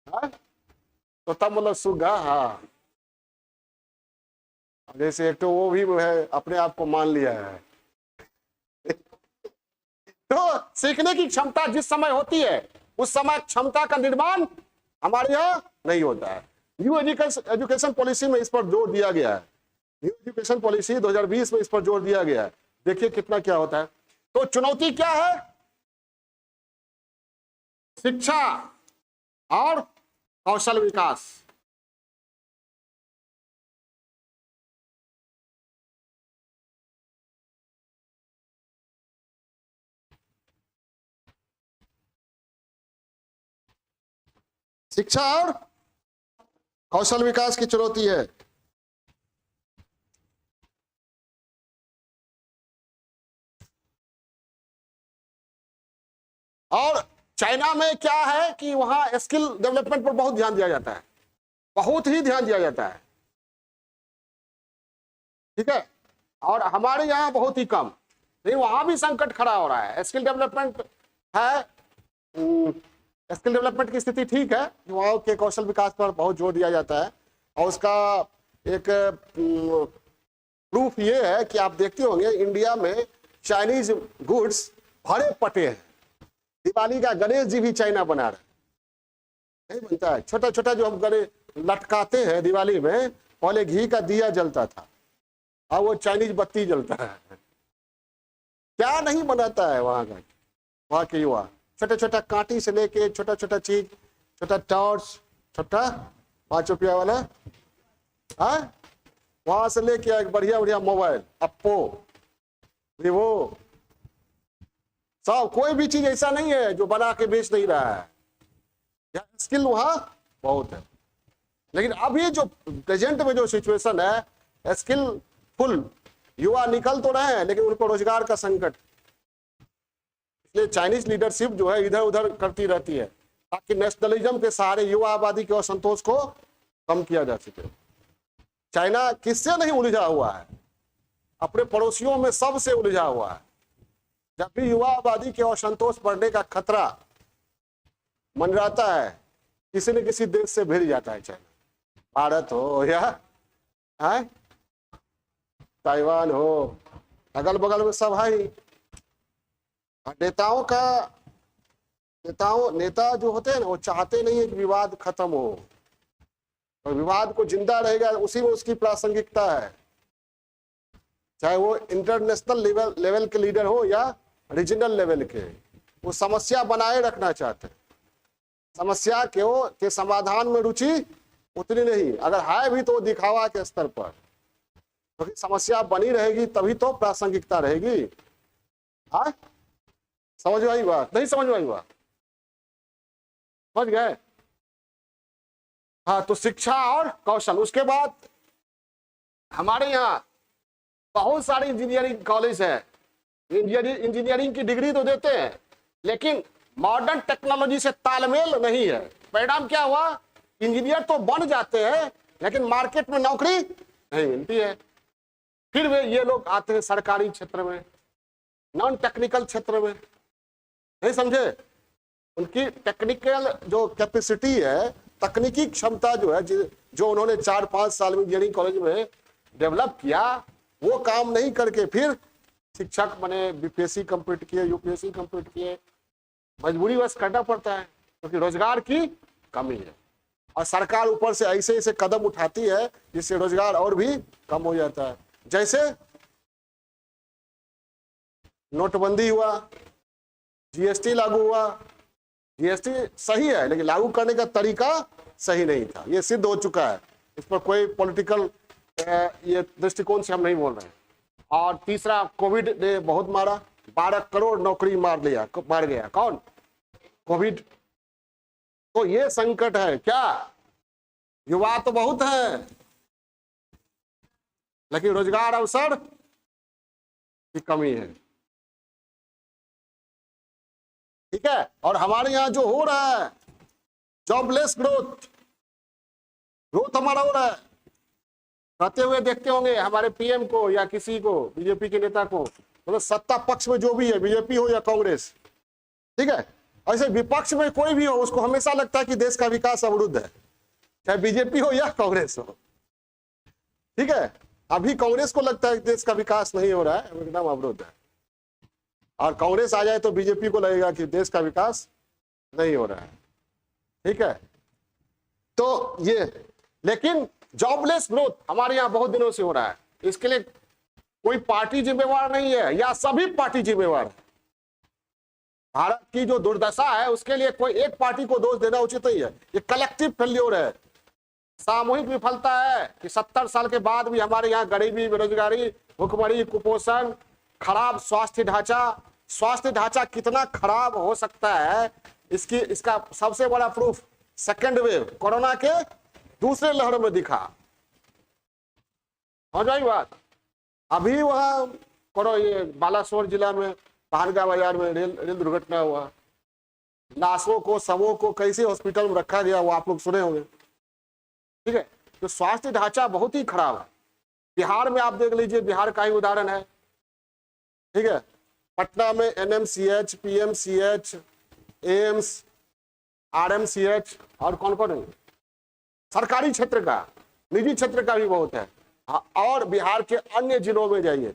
S1: तो तब मतलब सुगा। हाँ, जैसे एक तो वो भी है अपने आप को मान लिया है। तो सीखने की क्षमता जिस समय होती है उस समय क्षमता का निर्माण हमारे यहाँ नहीं होता है। न्यू एजुकेशन पॉलिसी में इस पर जोर दिया गया है। न्यू एजुकेशन पॉलिसी 2020 में इस पर जोर दिया गया है। देखिए कितना क्या होता है। तो चुनौती क्या है? शिक्षा और कौशल विकास। शिक्षा और कौशल विकास की चुनौती है। और चाइना में क्या है कि वहां स्किल डेवलपमेंट पर बहुत ध्यान दिया जाता है, बहुत ही ध्यान दिया जाता है, ठीक है। और हमारे यहाँ बहुत ही कम। लेकिन वहां भी संकट खड़ा हो रहा है। स्किल डेवलपमेंट है, स्किल डेवलपमेंट की स्थिति ठीक है, युवाओं के कौशल विकास पर बहुत जोर दिया जाता है। और उसका एक प्रूफ ये है कि आप देखते होंगे इंडिया में चाइनीज गुड्स भरे पटे हैं। दिवाली का गणेश जी भी चाइना बना रहे, नहीं बनता है। छोटा छोटा जो हम गणेश लटकाते हैं दिवाली में, पहले घी का दिया जलता था, अब वो चाइनीज बत्ती जलता है। क्या नहीं बनाता है वहां का, वहां के युवा। छोटा छोटा कांटी से लेके छोटा छोटा चीज, छोटा टॉर्च, छोटा 5 रुपया वाला, वहां से लेके एक बढ़िया बढ़िया मोबाइल, अप्पो, वीवो, सब। कोई भी चीज ऐसा नहीं है जो बना के बेच नहीं रहा है। स्किल वहां बहुत है। लेकिन अभी जो प्रेजेंट में जो सिचुएशन है, स्किलफुल युवा निकल तो रहे हैं लेकिन उनको रोजगार का संकट। इसलिए चाइनीज लीडरशिप जो है इधर उधर करती रहती है ताकि नेशनलिज्म के सहारे युवा आबादी के असंतोष को कम किया जा सके। चाइना किससे नहीं उलझा हुआ है? अपने पड़ोसियों में सबसे उलझा हुआ है। जब भी युवा आबादी के असंतोष बढ़ने का खतरा मंडराता है, किसी न किसी देश से भिड़ जाता है। चाइना, भारत हो या ताइवान हो, अगल बगल में सब है ही। नेता जो होते हैं ना, वो चाहते नहीं है कि विवाद खत्म हो, और विवाद को जिंदा रहेगा उसी में उसकी प्रासंगिकता है। चाहे वो इंटरनेशनल लेवल के लीडर हो या रीजनल लेवल के, वो समस्या बनाए रखना चाहते हैं। समस्या के समाधान में रुचि उतनी नहीं, अगर है भी तो दिखावा के स्तर पर, क्योंकि समस्या बनी रहेगी तभी तो प्रासंगिकता रहेगी। हाँ, समझ में आई बात? नहीं समझ में आई बात? समझ गए? हाँ, तो शिक्षा और कौशल। उसके बाद हमारे यहाँ बहुत सारे इंजीनियरिंग कॉलेज है, इंजीनियरिंग की डिग्री तो देते हैं लेकिन मॉडर्न टेक्नोलॉजी से तालमेल नहीं है। परिणाम क्या हुआ? इंजीनियर तो बन जाते हैं लेकिन मार्केट में नौकरी नहीं मिलती है। फिर वे ये लोग आते हैं सरकारी क्षेत्र में, नॉन टेक्निकल क्षेत्र में। नहीं समझे? उनकी टेक्निकल जो कैपेसिटी है, तकनीकी क्षमता जो है, जो उन्होंने 4-5 साल में इंजीनियरिंग कॉलेज में डेवलप किया, वो काम नहीं करके फिर शिक्षक बने, बीपीएससी कंप्लीट किए, यूपीएससी कंप्लीट किए। मजबूरी बस करना पड़ता है क्योंकि रोजगार की कमी है और सरकार ऊपर से ऐसे ऐसे कदम उठाती है जिससे रोजगार और भी कम हो जाता है। जैसे नोटबंदी हुआ, जीएसटी लागू हुआ। जीएसटी सही है लेकिन लागू करने का तरीका सही नहीं था, ये सिद्ध हो चुका है। इस पर कोई पॉलिटिकल ये दृष्टिकोण से हम नहीं बोल रहे हैं। और तीसरा, कोविड ने बहुत मारा, 12 करोड़ नौकरी मार गया। कौन? कोविड। तो ये संकट है। क्या? युवा तो बहुत है लेकिन रोजगार अवसर की कमी है। ठीक है? और हमारे यहाँ जो हो रहा है जॉबलेस ग्रोथ हमारा हो रहा है, कहते हुए देखते होंगे हमारे पीएम को या किसी को, बीजेपी के नेता को, मतलब सत्ता पक्ष में जो भी है, बीजेपी हो या कांग्रेस, ठीक है, ऐसे विपक्ष में कोई भी हो, उसको हमेशा लगता है कि देश का विकास अवरुद्ध है, चाहे बीजेपी हो या कांग्रेस हो। ठीक है? अभी कांग्रेस को लगता है कि देश का विकास नहीं हो रहा है, एकदम अवरुद्ध है, और कांग्रेस आ जाए तो बीजेपी को लगेगा कि देश का विकास नहीं हो रहा है। ठीक है? तो ये, लेकिन जॉबलेस ग्रोथ हमारे यहाँ बहुत दिनों से हो रहा है। इसके लिए कोई पार्टी जिम्मेवार नहीं है या सभी पार्टी जिम्मेवार है। भारत की जो दुर्दशा है उसके लिए कोई एक पार्टी को दोष देना उचित नहीं है, ये कलेक्टिव फेल्योर है, सामूहिक विफलता है कि 70 साल के बाद भी हमारे यहाँ गरीबी, बेरोजगारी, भुखमरी, कुपोषण, खराब स्वास्थ्य ढांचा कितना खराब हो सकता है, इसका सबसे बड़ा प्रूफ सेकेंड वेव कोरोना के दूसरे लहर में दिखा। हो जाए बात। अभी वहां ये बालासोर जिला में भानगा बाजार में रेल दुर्घटना हुआ, लाशों को, शवों को कैसे हॉस्पिटल में रखा गया, वो आप लोग सुने होंगे। ठीक है? तो स्वास्थ्य ढांचा बहुत ही खराब है। बिहार में आप देख लीजिए, बिहार का ही उदाहरण है। ठीक है? पटना में एनएमसीएच, पीएमसीएच, एम्स, आरएमसीएच और कौन है सरकारी क्षेत्र का, निजी क्षेत्र का भी बहुत है। और बिहार के अन्य जिलों में जाइए,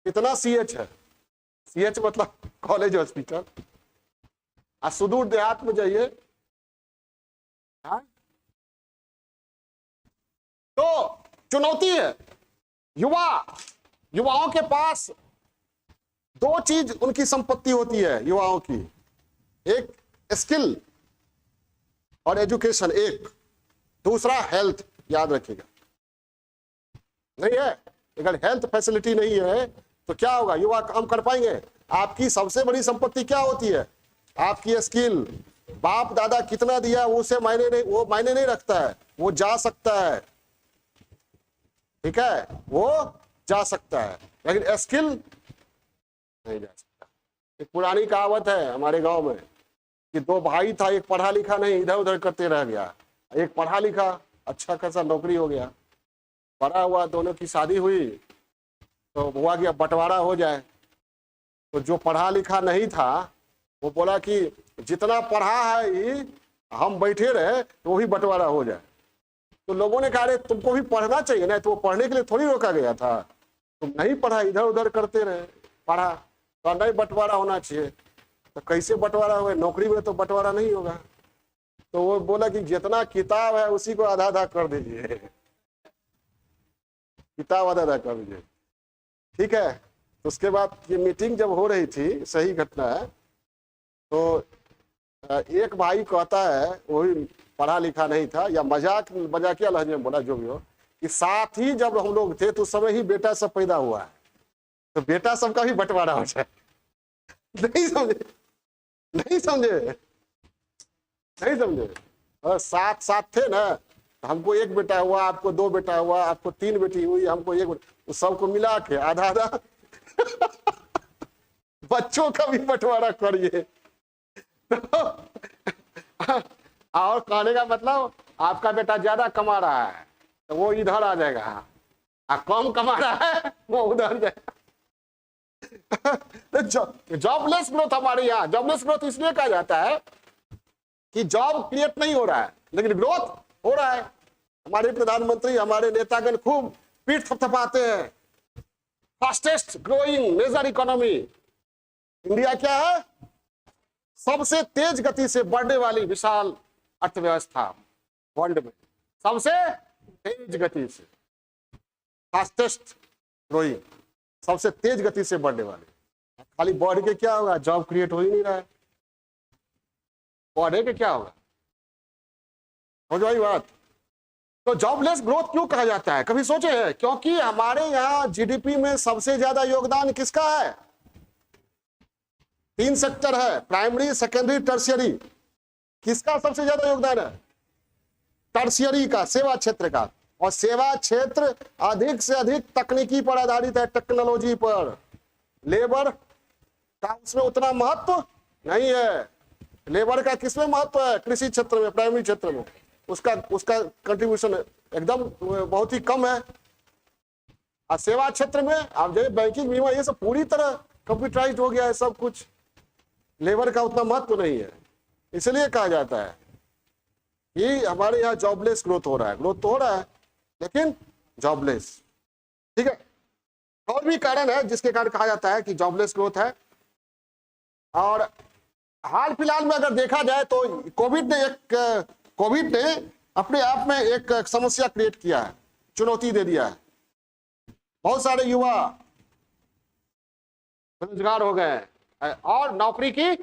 S1: कितना सीएच है, सीएच मतलब कॉलेज हॉस्पिटल। सुदूर देहात में जाइए, तो चुनौती है। युवाओं के पास दो चीज उनकी संपत्ति होती है युवाओं की, एक स्किल और एजुकेशन, एक दूसरा हेल्थ। याद रखिएगा, नहीं है, अगर हेल्थ फैसिलिटी नहीं है तो क्या होगा, युवा काम कर पाएंगे? आपकी सबसे बड़ी संपत्ति क्या होती है? आपकी स्किल। बाप दादा कितना दिया वो मायने नहीं रखता है, वो जा सकता है। ठीक है? वो जा सकता है लेकिन स्किल नहीं जा सकता। एक पुरानी कहावत है हमारे गांव में कि दो भाई था, एक पढ़ा लिखा नहीं, इधर उधर करते रह गया, एक पढ़ा लिखा, अच्छा खासा नौकरी हो गया, बड़ा हुआ, दोनों की शादी हुई तो हुआ कि अब बंटवारा हो जाए। तो जो पढ़ा लिखा नहीं था वो बोला कि जितना पढ़ा है ये हम बैठे रहे तो वही बंटवारा हो जाए। तो लोगों ने कहा अरे तुमको भी पढ़ना चाहिए ना, तो वो पढ़ने के लिए थोड़ी रोका गया था, तुम नहीं पढ़ा, इधर उधर करते रहे, पढ़ा तो नहीं बंटवारा होना चाहिए। तो कैसे बंटवारा होगा? नौकरी में तो बंटवारा नहीं होगा। तो वो बोला कि जितना किताब है उसी को आधा आधा कर दीजिए, किताब आधा आधा कर दीजिए। ठीक है? तो उसके बाद ये मीटिंग जब हो रही थी, सही घटना है, तो एक भाई कहता है, वही पढ़ा लिखा नहीं था या मजाकिया लहजे में बोला, जो भी हो, कि साथ ही जब हम लोग थे तो उस समय ही बेटा सब पैदा हुआ है, तो बेटा सबका भी बंटवारा हो जाए। नहीं समझे, नहीं समझे, नहीं समझे। और साथ साथ थे ना, हमको एक बेटा हुआ, आपको दो बेटा हुआ, आपको तीन बेटी हुई, हमको एक बेटा, तो सबको मिला के आधा आधा बच्चों का भी बंटवारा करिए। तो और कहने का मतलब, आपका बेटा ज्यादा कमा रहा है तो वो इधर आ जाएगा, और कम कमा रहा है वो उधर जाएगा। तो जॉबलेस ग्रोथ हमारे यहाँ, जॉबलेस ग्रोथ इसलिए कहा जाता है कि जॉब क्रिएट नहीं हो रहा है लेकिन ग्रोथ हो रहा है। हमारे प्रधानमंत्री, हमारे नेतागण खूब पीठ थपथपाते हैं, fastest growing major economy. India क्या है? सबसे तेज गति से बढ़ने वाली विशाल अर्थव्यवस्था वर्ल्ड में, सबसे तेज गति से, फास्टेस्ट ग्रोइंग, सबसे तेज गति से बढ़ने वाली। खाली बढ़ के क्या होगा? जॉब क्रिएट हो ही नहीं रहा है, बढ़े के क्या होगा? हो जाए बात। तो जॉबलेस ग्रोथ क्यों कहा जाता है, कभी सोचे हैं? क्योंकि हमारे यहाँ जीडीपी में सबसे ज्यादा योगदान किसका है? 3 सेक्टर है, प्राइमरी, सेकेंडरी, टर्शियरी। किसका सबसे ज्यादा योगदान है? टर्शियरी का, सेवा क्षेत्र का। और सेवा क्षेत्र अधिक से अधिक तकनीकी पर आधारित है, टेक्नोलॉजी पर। लेबर का उसमें उतना महत्व नहीं है। लेबर का किसमें महत्व है? कृषि क्षेत्र में, प्राइमरी क्षेत्र में। उसका कंट्रीब्यूशन एकदम बहुत ही कम है। और सेवा क्षेत्र में आप जैसे बैंकिंग, बीमा, ये सब पूरी तरह कंप्यूटराइज्ड हो गया है सब कुछ। लेबर का उतना महत्व नहीं है, इसलिए कहा जाता है कि हमारे यहाँ जॉबलेस ग्रोथ हो रहा है। ग्रोथ तो हो रहा है लेकिन जॉबलेस, ठीक है। और भी कारण है जिसके कारण कहा जाता है कि जॉबलेस ग्रोथ है। और हाल फिलहाल में अगर देखा जाए तो कोविड ने अपने आप में एक समस्या क्रिएट किया है, चुनौती दे दिया है। बहुत सारे युवा बेरोजगार हो गए और नौकरी की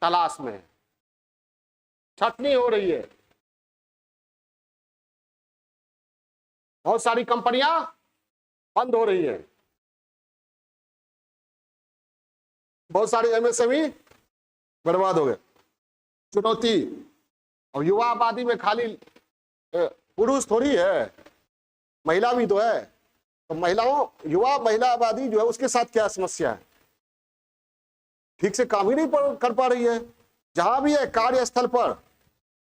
S1: तलाश में, छटनी हो रही है। बहुत सारी कंपनियां बंद हो रही है, बहुत सारे एमएसएमई बर्बाद हो गए। चुनौती। और युवा आबादी में खाली पुरुष थोड़ी है, महिला भी तो है। तो युवा महिला आबादी जो है उसके साथ क्या समस्या है? ठीक से काम ही नहीं कर पा रही है। जहां भी है कार्यस्थल पर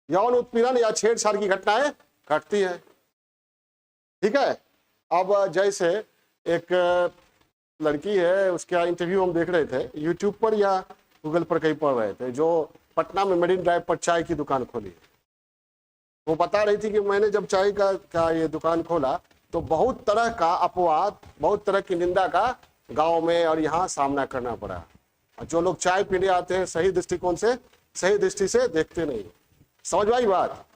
S1: यौन उत्पीड़न या छेड़छाड़ की घटनाएं घटती है, ठीक है। अब जैसे एक लड़की है, उसका इंटरव्यू हम देख रहे थे यूट्यूब पर या गूगल पर कहीं पढ़ रहे थे, जो पटना में मरीन ड्राइव पर चाय की दुकान खोली। वो बता रही थी कि मैंने जब चाय का ये दुकान खोला तो बहुत तरह का अपवाद, बहुत तरह की निंदा का गांव में और यहाँ सामना करना पड़ा। और जो लोग चाय पीने आते हैं सही दृष्टिकोण से, सही दृष्टि से देखते नहीं। समझ आई बात?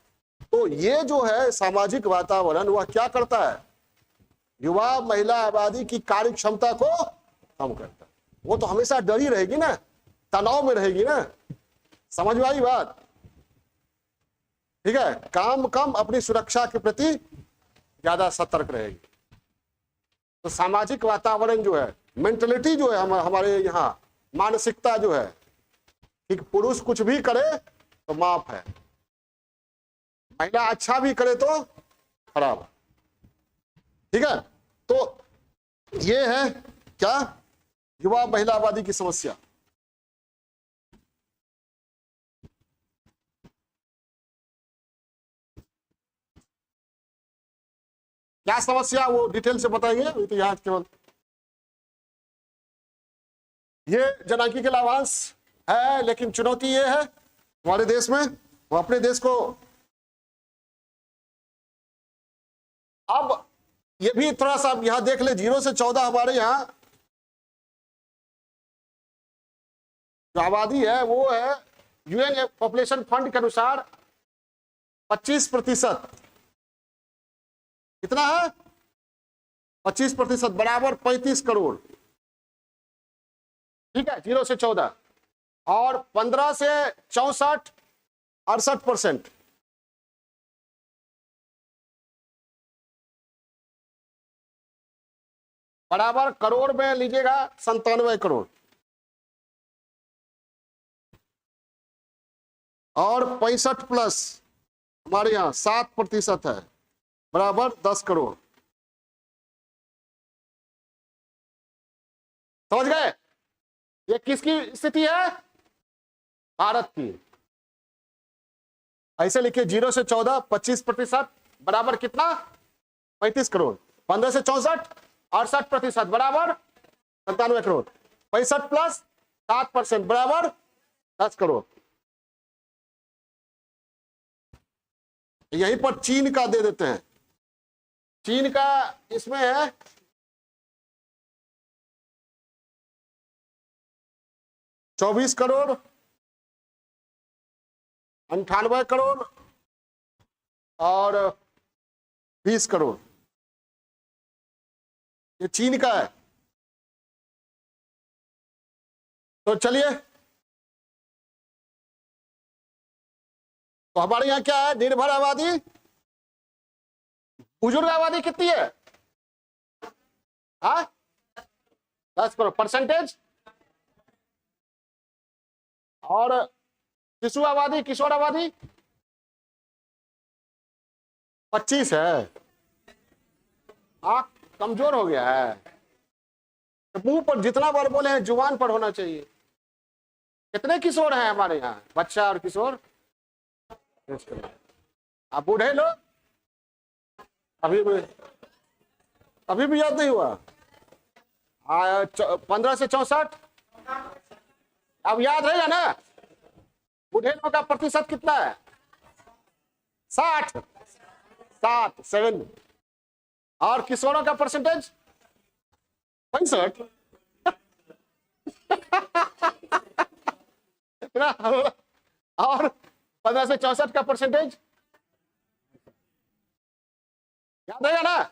S1: तो ये जो है सामाजिक वातावरण, वह क्या करता है? युवा महिला आबादी की कार्य क्षमता को कम करता है। वो तो हमेशा डरी रहेगी ना, तनाव में रहेगी ना। समझ में आई बात? ठीक है। काम कम, अपनी सुरक्षा के प्रति ज्यादा सतर्क रहेगी। तो सामाजिक वातावरण जो है, मेंटलिटी जो है हमारे यहाँ, मानसिकता जो है कि पुरुष कुछ भी करे तो माफ है, महिला अच्छा भी करे तो खराब है, ठीक है। तो ये है क्या? युवा महिला आबादी की समस्या। क्या समस्या, वो डिटेल से बताएंगे। तो यहाँ केवल ये जनसांख्यिक के लाभांश है, लेकिन चुनौती ये है हमारे देश में, वो अपने देश को, अब ये भी थोड़ा सा यहां देख ले, 0 से 14 हमारे यहाँ जो आबादी है वो है यूएन पॉपुलेशन फंड के अनुसार 25%। कितना है? 25% बराबर 35 करोड़, ठीक है, 0 से 14। और 15 से 64 68%। बराबर करोड़ में लीजिएगा 97 करोड़, और 65 प्लस हमारे यहाँ 7% है, बराबर 10 करोड़। समझ गए? ये किसकी स्थिति है? भारत की। ऐसे लिखिए 0 से 14 25% बराबर कितना? 35 करोड़। 15 से 64 68% बराबर 97 करोड़। 65 प्लस 7% बराबर 10 करोड़। यहीं पर चीन का दे देते हैं। चीन का इसमें है 24 करोड़, 98 करोड़ और 20 करोड़। ये चीन का है। तो चलिए, तो हमारे यहां क्या है? निर्भर आबादी, बुजुर्ग आबादी कितनी है? हाँ, 10 करोड़ परसेंटेज। और शिशु आबादी, किशोर आबादी 25 है। कमजोर हो गया है। तो मुंह पर जितना बार बोले हैं जुबान पर होना चाहिए। कितने किशोर हैं हमारे यहाँ? बच्चा और किशोर। आप बूढ़े लोग अभी भी याद नहीं हुआ? 15 से 64 अब याद रहेगा ना? बूढ़े लोगों का प्रतिशत कितना है? 7 और किशोरों का परसेंटेज 65। और 15 से 64 का परसेंटेज याद रहेगा ना?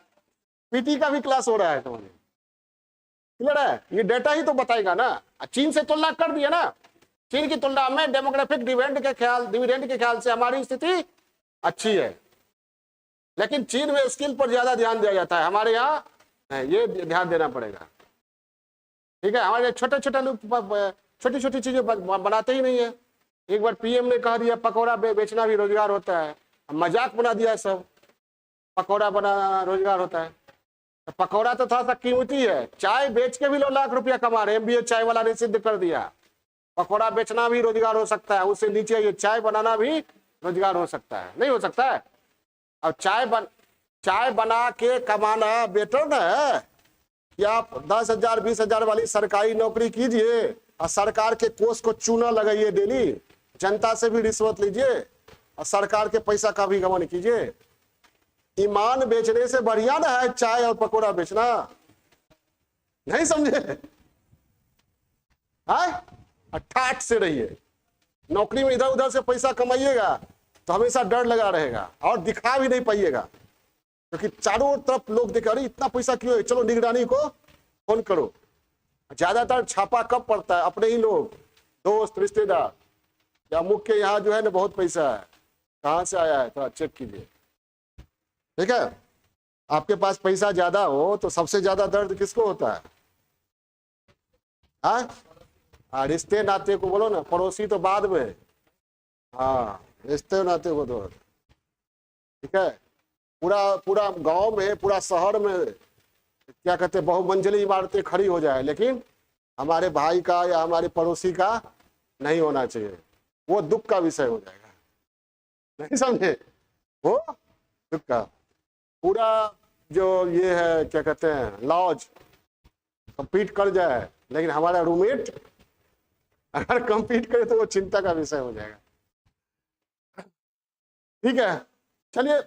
S1: पीटी का भी क्लास हो रहा है तुम्हारे, क्लियर है? ये डेटा ही तो बताएगा ना। चीन से तुलना कर दिया ना। चीन की तुलना में डेमोग्राफिक डिविडेंड के ख्याल से हमारी स्थिति अच्छी है, लेकिन चीन में स्किल पर ज्यादा ध्यान दिया जाता है, हमारे यहाँ ये ध्यान देना पड़ेगा। ठीक है, हमारे छोटे छोटे लोग छोटी छोटी चीजें बनाते ही नहीं है। एक बार पीएम ने कह दिया पकौड़ा बेचना भी रोजगार होता है, मजाक बना दिया सब, पकौड़ा बनाना रोजगार होता है। तो पकौड़ा तो थोड़ा सा कीमती है, चाय बेच के भी लोग लाख रुपया कमा रहे हैं। एमबीए चाय वाला ने सिद्ध कर दिया पकौड़ा बेचना भी रोजगार हो सकता है, उससे नीचे ये चाय बनाना भी रोजगार हो सकता है। नहीं हो सकता है? अब चाय बना के कमाना बेटर ना है कि आप 10,000 20,000 वाली सरकारी नौकरी कीजिए और सरकार के कोष को चूना लगाइए डेली, जनता से भी रिश्वत लीजिए और सरकार के पैसा का भी गमन कीजिए। ईमान बेचने से बढ़िया ना है चाय और पकोड़ा बेचना। नहीं समझे? ठाठ से रहिए। नौकरी में इधर उधर से पैसा कमाइएगा तो हमेशा डर लगा रहेगा और दिखा भी नहीं पाइएगा, क्योंकि चारों तरफ लोग देखे अरे इतना पैसा क्यों है, चलो निगरानी को फोन करो। ज्यादातर छापा कब पड़ता है? अपने ही लोग, दोस्त, रिश्तेदार या मुख्य यहाँ जो है ना बहुत पैसा है, कहाँ से आया है थोड़ा चेक कीजिए। ठीक है, आपके पास पैसा ज्यादा हो तो सबसे ज्यादा दर्द किसको होता है? रिश्ते नाते को बोलो ना, पड़ोसी तो बाद में। हाँ, रिश्ते नाते को दो। ठीक है, पूरा गांव में, पूरा शहर में क्या कहते हैं बहुमंजिली इमारतें खड़ी हो जाए, लेकिन हमारे भाई का या हमारे पड़ोसी का नहीं होना चाहिए, वो दुख का विषय हो जाएगा। नहीं समझे? वो दुख का पूरा जो ये है क्या कहते हैं लॉज कंपीट कर जाए, लेकिन हमारा रूममेट अगर कंपीट करे तो वो चिंता का विषय हो जाएगा। ठीक है, चलिए,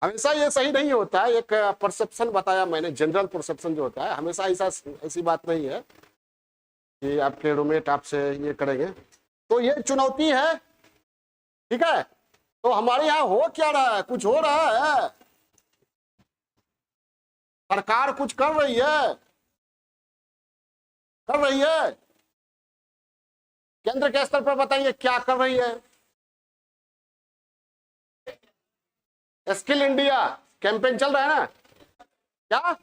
S1: हमेशा ये सही नहीं होता है। एक परसेप्शन बताया मैंने, जनरल परसेप्शन जो होता है, हमेशा ऐसी बात नहीं है कि आपके रूममेट आपसे ये करेंगे। तो ये चुनौती है। ठीक है, तो हमारे यहाँ हो क्या रहा है? कुछ हो रहा है? सरकार कुछ कर रही है? केंद्र के स्तर पर बताइए क्या कर रही है? स्किल इंडिया कैंपेन चल रहा है ना? क्या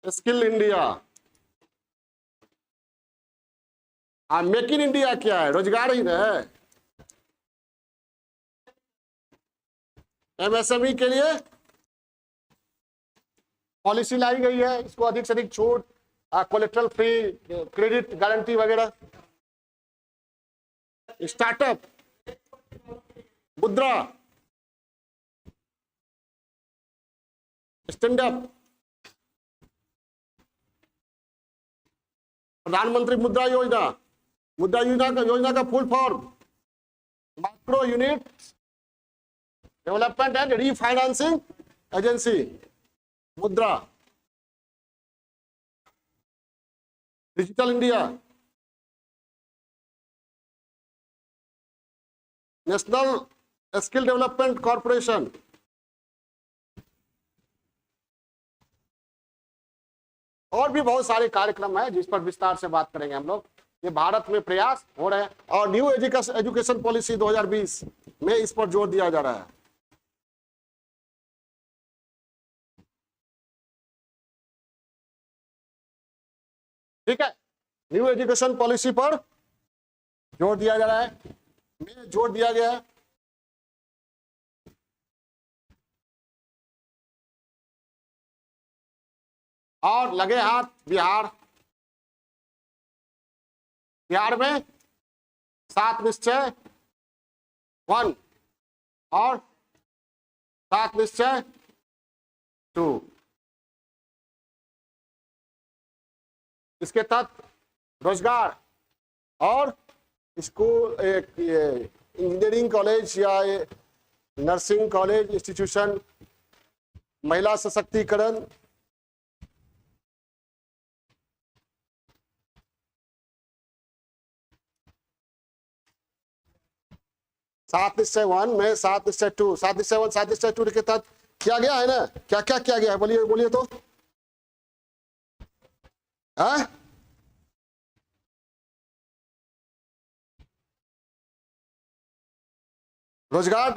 S1: स्किल इंडिया? हाँ, मेक इन इंडिया क्या है? रोजगार ही है। एमएसएमई के लिए पॉलिसी लाई गई है, इसको अधिक से अधिक छूट, कोलेट्रल फ्री, क्रेडिट गारंटी वगैरह। स्टार्टअप, मुद्रा, स्टैंड अप, प्रधानमंत्री मुद्रा योजना। मुद्रा योजना का full form micro unit development and refinancing agency, Mudra. Digital India, national skill development corporation. और भी बहुत सारे कार्यक्रम है जिस पर विस्तार से बात करेंगे हम लोग। ये भारत में प्रयास हो रहे हैं और न्यू एजुकेशन पॉलिसी 2020 में इस पर जोर दिया जा रहा है। ठीक है, न्यू एजुकेशन पॉलिसी पर जोर दिया जा रहा है, में जोर दिया गया है। और लगे हाथ बिहार, बिहार में 7 निश्चय 1 और 7 निश्चय 2। इसके तहत रोजगार और स्कूल, इंजीनियरिंग कॉलेज या नर्सिंग कॉलेज इंस्टीट्यूशन, महिला सशक्तिकरण, सात निश्चय 1 में 7 निश्चय 2, 7 निश्चय 1 7 निश्चय 2 के तहत किया गया है ना? क्या क्या किया गया है? बोलिए बोलिए तो। है रोजगार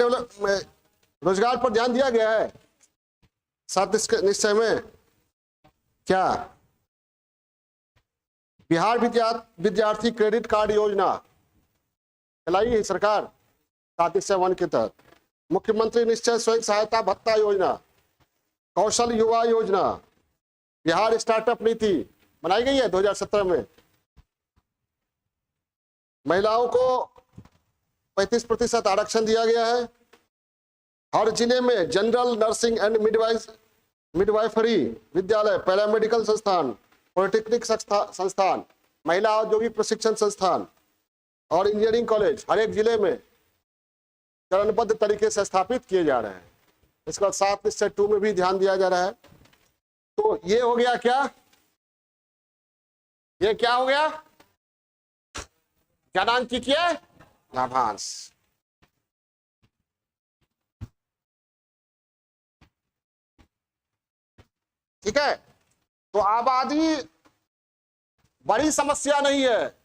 S1: रोजगार पर ध्यान दिया गया है 7 निश्चय में। क्या बिहार विद्यार्थी क्रेडिट कार्ड योजना चलाई है सरकार 7 निश्चय 1 के तहत। मुख्यमंत्री निश्चय स्वयं सहायता भत्ता योजना, कौशल युवा योजना, बिहार स्टार्टअप नीति बनाई गई है 2017 में। महिलाओं को 35% आरक्षण दिया गया है। हर जिले में जनरल नर्सिंग एंड मिडवाइफरी विद्यालय, पैरामेडिकल संस्थान, पॉलिटेक्निक संस्थान, महिला औद्योगिक प्रशिक्षण संस्थान और इंजीनियरिंग कॉलेज हर एक जिले में चरणबद्ध तरीके से स्थापित किए जा रहे हैं। इसके बाद 7 निश्चय 2 में भी ध्यान दिया जा रहा है। तो ये हो गया क्या? ये क्या हो गया? जनांकिकीय लाभांश। ठीक है, तो आबादी बड़ी समस्या नहीं है,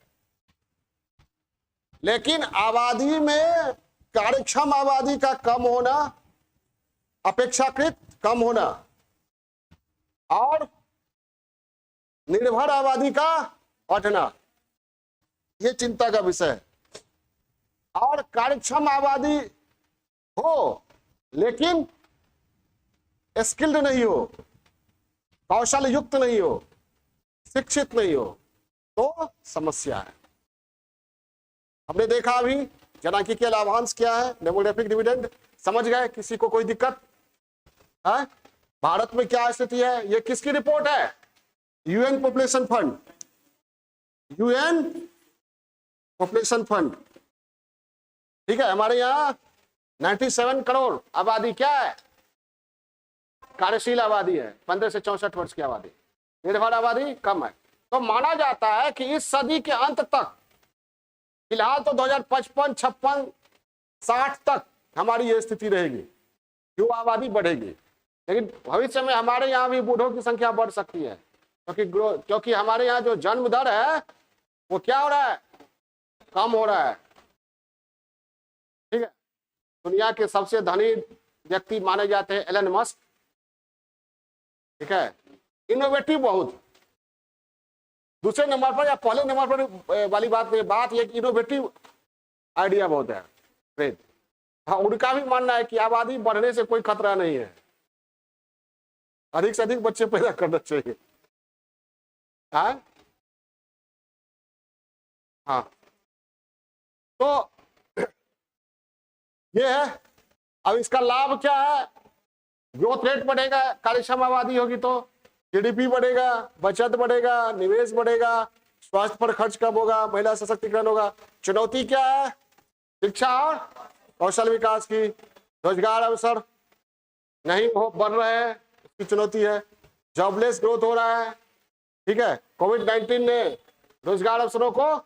S1: लेकिन आबादी में कार्यक्षम आबादी का कम होना, अपेक्षाकृत कम होना और निर्भर आबादी का बढ़ना, यह चिंता का विषय है। और कार्यक्षम आबादी हो लेकिन स्किल्ड नहीं हो, कौशल युक्त नहीं हो, शिक्षित नहीं हो, तो समस्या है। हमने देखा अभी जनांकिकीय लाभांश क्या है, डेमोग्राफिक डिविडेंड समझ गए। किसी को कोई दिक्कत है? भारत में क्या स्थिति है? ये किसकी रिपोर्ट है? UN population fund, UN population fund. ठीक है, हमारे यहाँ 97 करोड़ आबादी क्या है? कार्यशील आबादी है, 15 से 64 वर्ष की आबादी। निर्भर आबादी कम है। तो माना जाता है कि इस सदी के अंत तक, फिलहाल तो 2055, 56, 60 तक हमारी ये स्थिति रहेगी, युवा आबादी बढ़ेगी। लेकिन भविष्य में हमारे यहाँ भी बूढ़ों की संख्या बढ़ सकती है, क्योंकि हमारे यहाँ जो जन्म दर है वो क्या हो रहा है, कम हो रहा है। ठीक है, दुनिया के सबसे धनी व्यक्ति माने जाते हैं एलन मस्क। ठीक है, इनोवेटिव बहुत, दूसरे नंबर पर या पहले नंबर पर वाली बात ये कि इनोवेटिव आइडिया बहुत है, ग्रेट। हाँ, उनका भी मानना है कि आबादी बढ़ने से कोई खतरा नहीं है, अधिक से अधिक बच्चे पैदा करना चाहिए। हाँ हाँ, तो ये है। अब इसका लाभ क्या है, ग्रोथ रेट बढ़ेगा, कार्यक्षम आबादी होगी तो जीडीपी बढ़ेगा, बचत बढ़ेगा, निवेश बढ़ेगा, स्वास्थ्य पर खर्च कम होगा, महिला सशक्तिकरण होगा। चुनौती क्या है, शिक्षा और कौशल विकास की, रोजगार अवसर नहीं हो बढ़ रहे हैं, इसकी चुनौती है। जॉबलेस ग्रोथ हो रहा है। ठीक है, कोविड-19 ने रोजगार अवसरों को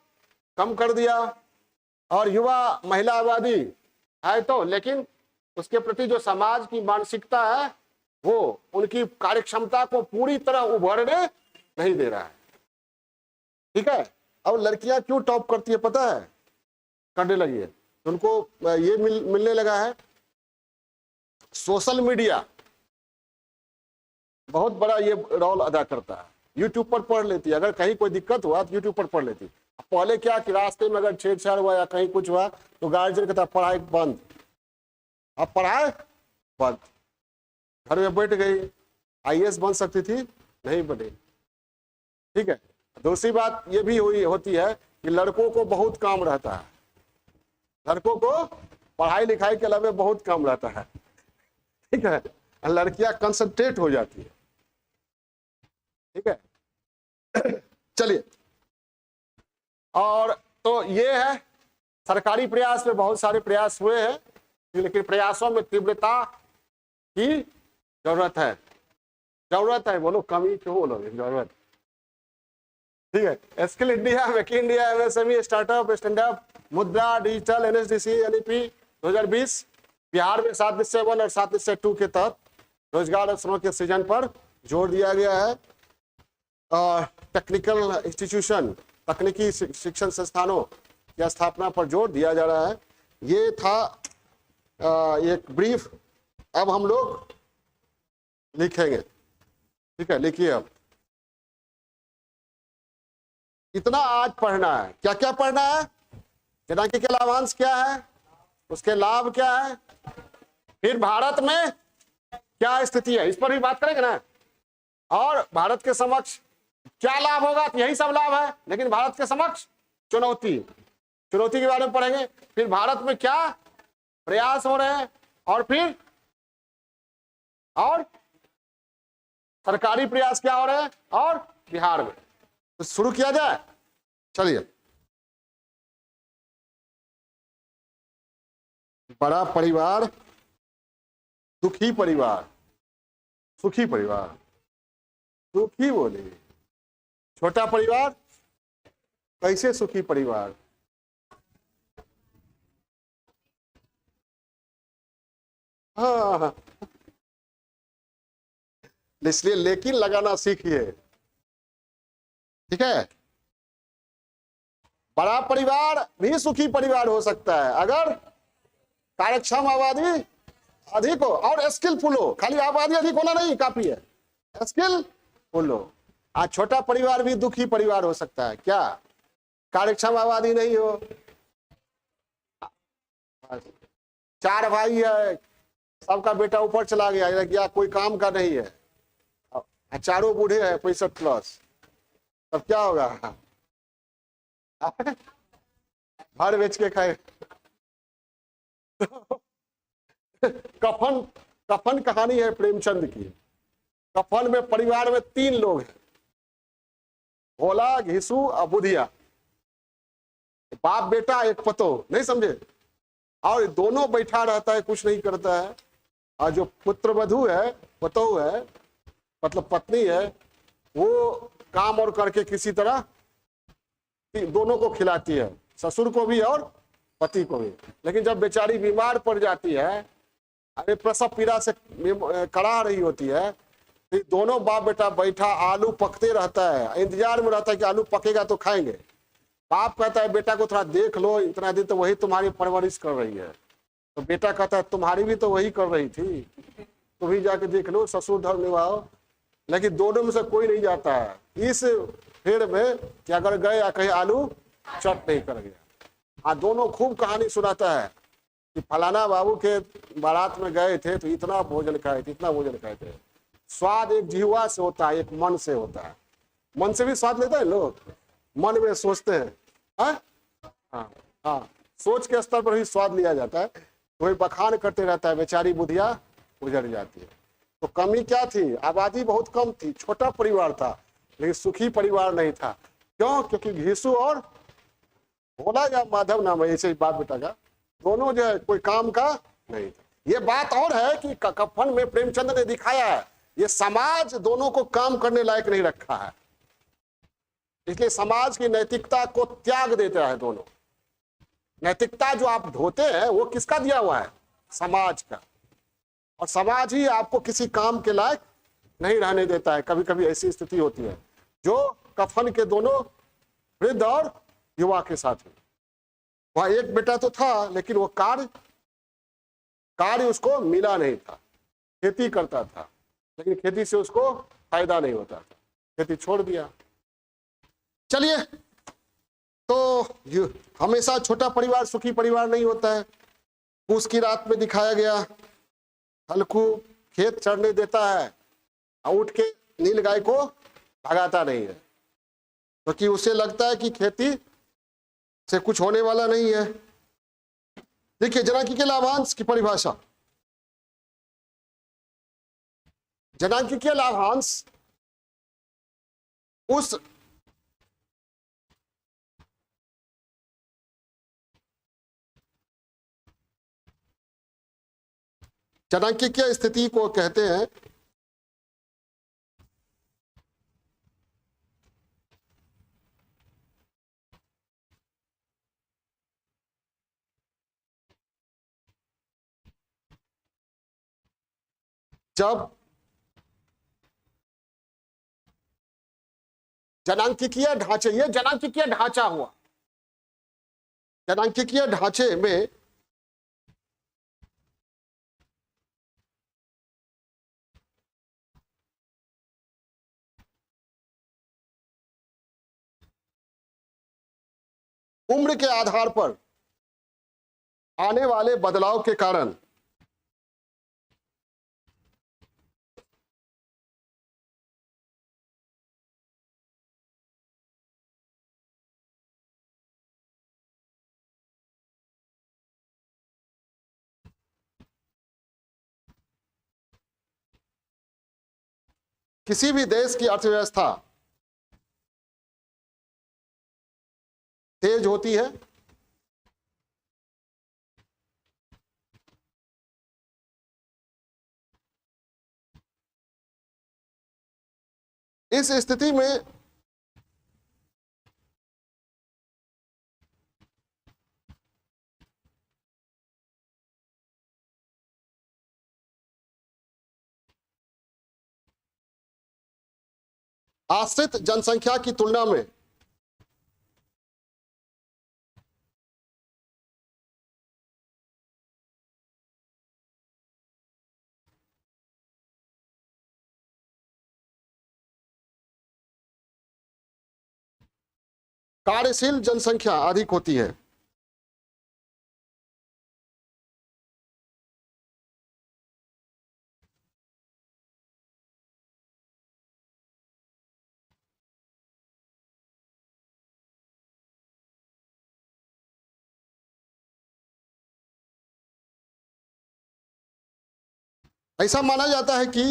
S1: कम कर दिया, और युवा महिला आबादी है तो, लेकिन उसके प्रति जो समाज की मानसिकता है वो उनकी कार्यक्षमता को पूरी तरह उभरने नहीं दे रहा है। ठीक है, अब लड़कियां क्यों टॉप करती है पता है, करने लगी है, उनको ये मिलने लगा है। सोशल मीडिया बहुत बड़ा ये रोल अदा करता है। यूट्यूब पर पढ़ लेती है, अगर कहीं कोई दिक्कत हुआ तो यूट्यूब पर पढ़ लेती है। पहले क्या कि रास्ते में अगर छेड़छाड़ हुआ या कहीं कुछ हुआ तो गार्जियन कहता पढ़ाई बंद, अब पढ़ाई बंद, घर में बैठ गई, आईएएस बन सकती थी, नहीं बने। ठीक है, दूसरी बात ये भी होती है कि लड़कों को बहुत काम रहता है, लड़कों को पढ़ाई लिखाई के अलावा बहुत काम रहता है। ठीक है, लड़कियां कंसंट्रेट हो जाती है। ठीक है, चलिए, और तो ये है, सरकारी प्रयास में बहुत सारे प्रयास हुए हैं, लेकिन प्रयासों में तीव्रता की जरूरत है। बोलो, कमी क्यों बोलोगे, जरूरत। ठीक है, skill India, make India, MSME, startup, stand up, मुद्रा, डिजिटल, एनएसडीसी, एनईपी 2020 बिहार में 7 निश्चय 1 और 7 निश्चय 2 के तहत रोजगार अवसरों के सृजन पर जोर दिया गया है। टेक्निकल इंस्टीट्यूशन, तकनीकी शिक्षण संस्थानों की स्थापना पर जोर दिया जा रहा है। ये था एक ब्रीफ। अब हम लोग लिखेंगे। ठीक है, लिखिए। अब इतना आज पढ़ना है। क्या क्या पढ़ना है, जनांकी के लाभांश क्या है, उसके लाभ क्या है, फिर भारत में क्या स्थिति है, इस पर भी बात करेंगे ना, और भारत के समक्ष क्या लाभ होगा, तो यही सब लाभ है, लेकिन भारत के समक्ष चुनौती के बारे में पढ़ेंगे। फिर भारत में क्या प्रयास हो रहे हैं, और फिर और सरकारी प्रयास क्या हो रहे हैं, और बिहार में। तो शुरू किया जाए, चलिए। बड़ा परिवार, दुखी परिवार, सुखी परिवार, सुखी बोले। छोटा परिवार कैसे सुखी परिवार, हाँ, इसलिए लेकिन लगाना सीखिए। ठीक है, बड़ा परिवार भी सुखी परिवार हो सकता है अगर कार्यक्षम आबादी अधिक हो और स्किलफुल हो। खाली आबादी अधिक होना नहीं काफी है, स्किलफुल हो। आज छोटा परिवार भी दुखी परिवार हो सकता है, क्या कार्यक्षम आबादी नहीं हो। 4 भाई है, सबका बेटा ऊपर चला गया, कोई काम का नहीं है, चारों बूढ़े हैं 65+, तब क्या होगा, घर बेच के खाए। कफन कहानी है प्रेमचंद की। कफन में परिवार में 3 लोग हैं, भोला, घिसू और बुधिया, बाप बेटा एक पतो, नहीं समझे, और दोनों बैठा रहता है, कुछ नहीं करता है। और जो पुत्र वधू है, पतो है, मतलब पत्नी है, वो काम और करके किसी तरह दोनों को खिलाती है, ससुर को भी और पति को भी। लेकिन जब बेचारी बीमार पड़ जाती है, अरे प्रसव पीड़ा से कड़ा रही होती है, फिर दोनों बाप बेटा बैठा, आलू पकते रहता है, इंतजार में रहता है कि आलू पकेगा तो खाएंगे। बाप कहता है बेटा को थोड़ा देख लो, इतना दिन तो वही तुम्हारी परवरिश कर रही है। तो बेटा कहता है तुम्हारी भी तो वही कर रही थी, तुम ही जाके देख लो, ससुर धर्म निभाओ। लेकिन दोनों में से कोई नहीं जाता है इस फेर में कि अगर गए या कहीं आलू चट नहीं कर गया। हाँ, दोनों खूब कहानी सुनाता है कि फलाना बाबू के बारात में गए थे तो इतना भोजन खाए थे, इतना भोजन खाए थे। स्वाद एक जिह्वा से होता है, एक मन से होता है। मन से भी स्वाद लेते हैं लोग, मन में सोचते हैं। हाँ हाँ, सोच के स्तर पर ही स्वाद लिया जाता है। कोई बखान करते रहता है, बेचारी बुधिया उजड़ जाती है। तो कमी क्या थी? आबादी बहुत कम थी, छोटा परिवार था, लेकिन सुखी परिवार नहीं था। क्यों? क्योंकि घीसू और भोला या माधव नाम है ऐसे बाप बेटा का, दोनों जो है कोई काम का नहीं था। ये बात और है कि कफन में प्रेमचंद ने दिखाया है, ये समाज दोनों को काम करने लायक नहीं रखा है, इसलिए समाज की नैतिकता को त्याग देता है दोनों। नैतिकता जो आप ढोते हैं वो किसका दिया हुआ है? समाज का। और समाज ही आपको किसी काम के लायक नहीं रहने देता है। कभी कभी ऐसी स्थिति होती है जो कफन के दोनों वृद्ध और युवा के साथ हुई। वहां एक बेटा तो था, लेकिन वो कार्य उसको मिला नहीं था। खेती करता था, लेकिन खेती से उसको फायदा नहीं होता था, खेती छोड़ दिया। चलिए, तो हमेशा छोटा परिवार सुखी परिवार नहीं होता है। पूस की रात में दिखाया गया, हल्कू खेत चढ़ने देता है और उठ के नील गाय को भगाता नहीं है, क्योंकि तो उसे लगता है कि खेती से कुछ होने वाला नहीं है। देखिए जनांकी के लाभांश की परिभाषा, जनांकी के लाभांश उस जनांकीय स्थिति को कहते हैं जब जनांकीय ढांचे, ये जनांकीय ढांचा हुआ। जनांकीय ढांचे में उम्र के आधार पर आने वाले बदलाव के कारण किसी भी देश की अर्थव्यवस्था तेज होती है, इस स्थिति में आश्रित जनसंख्या की तुलना में कार्यशील जनसंख्या अधिक होती है। ऐसा माना जाता है कि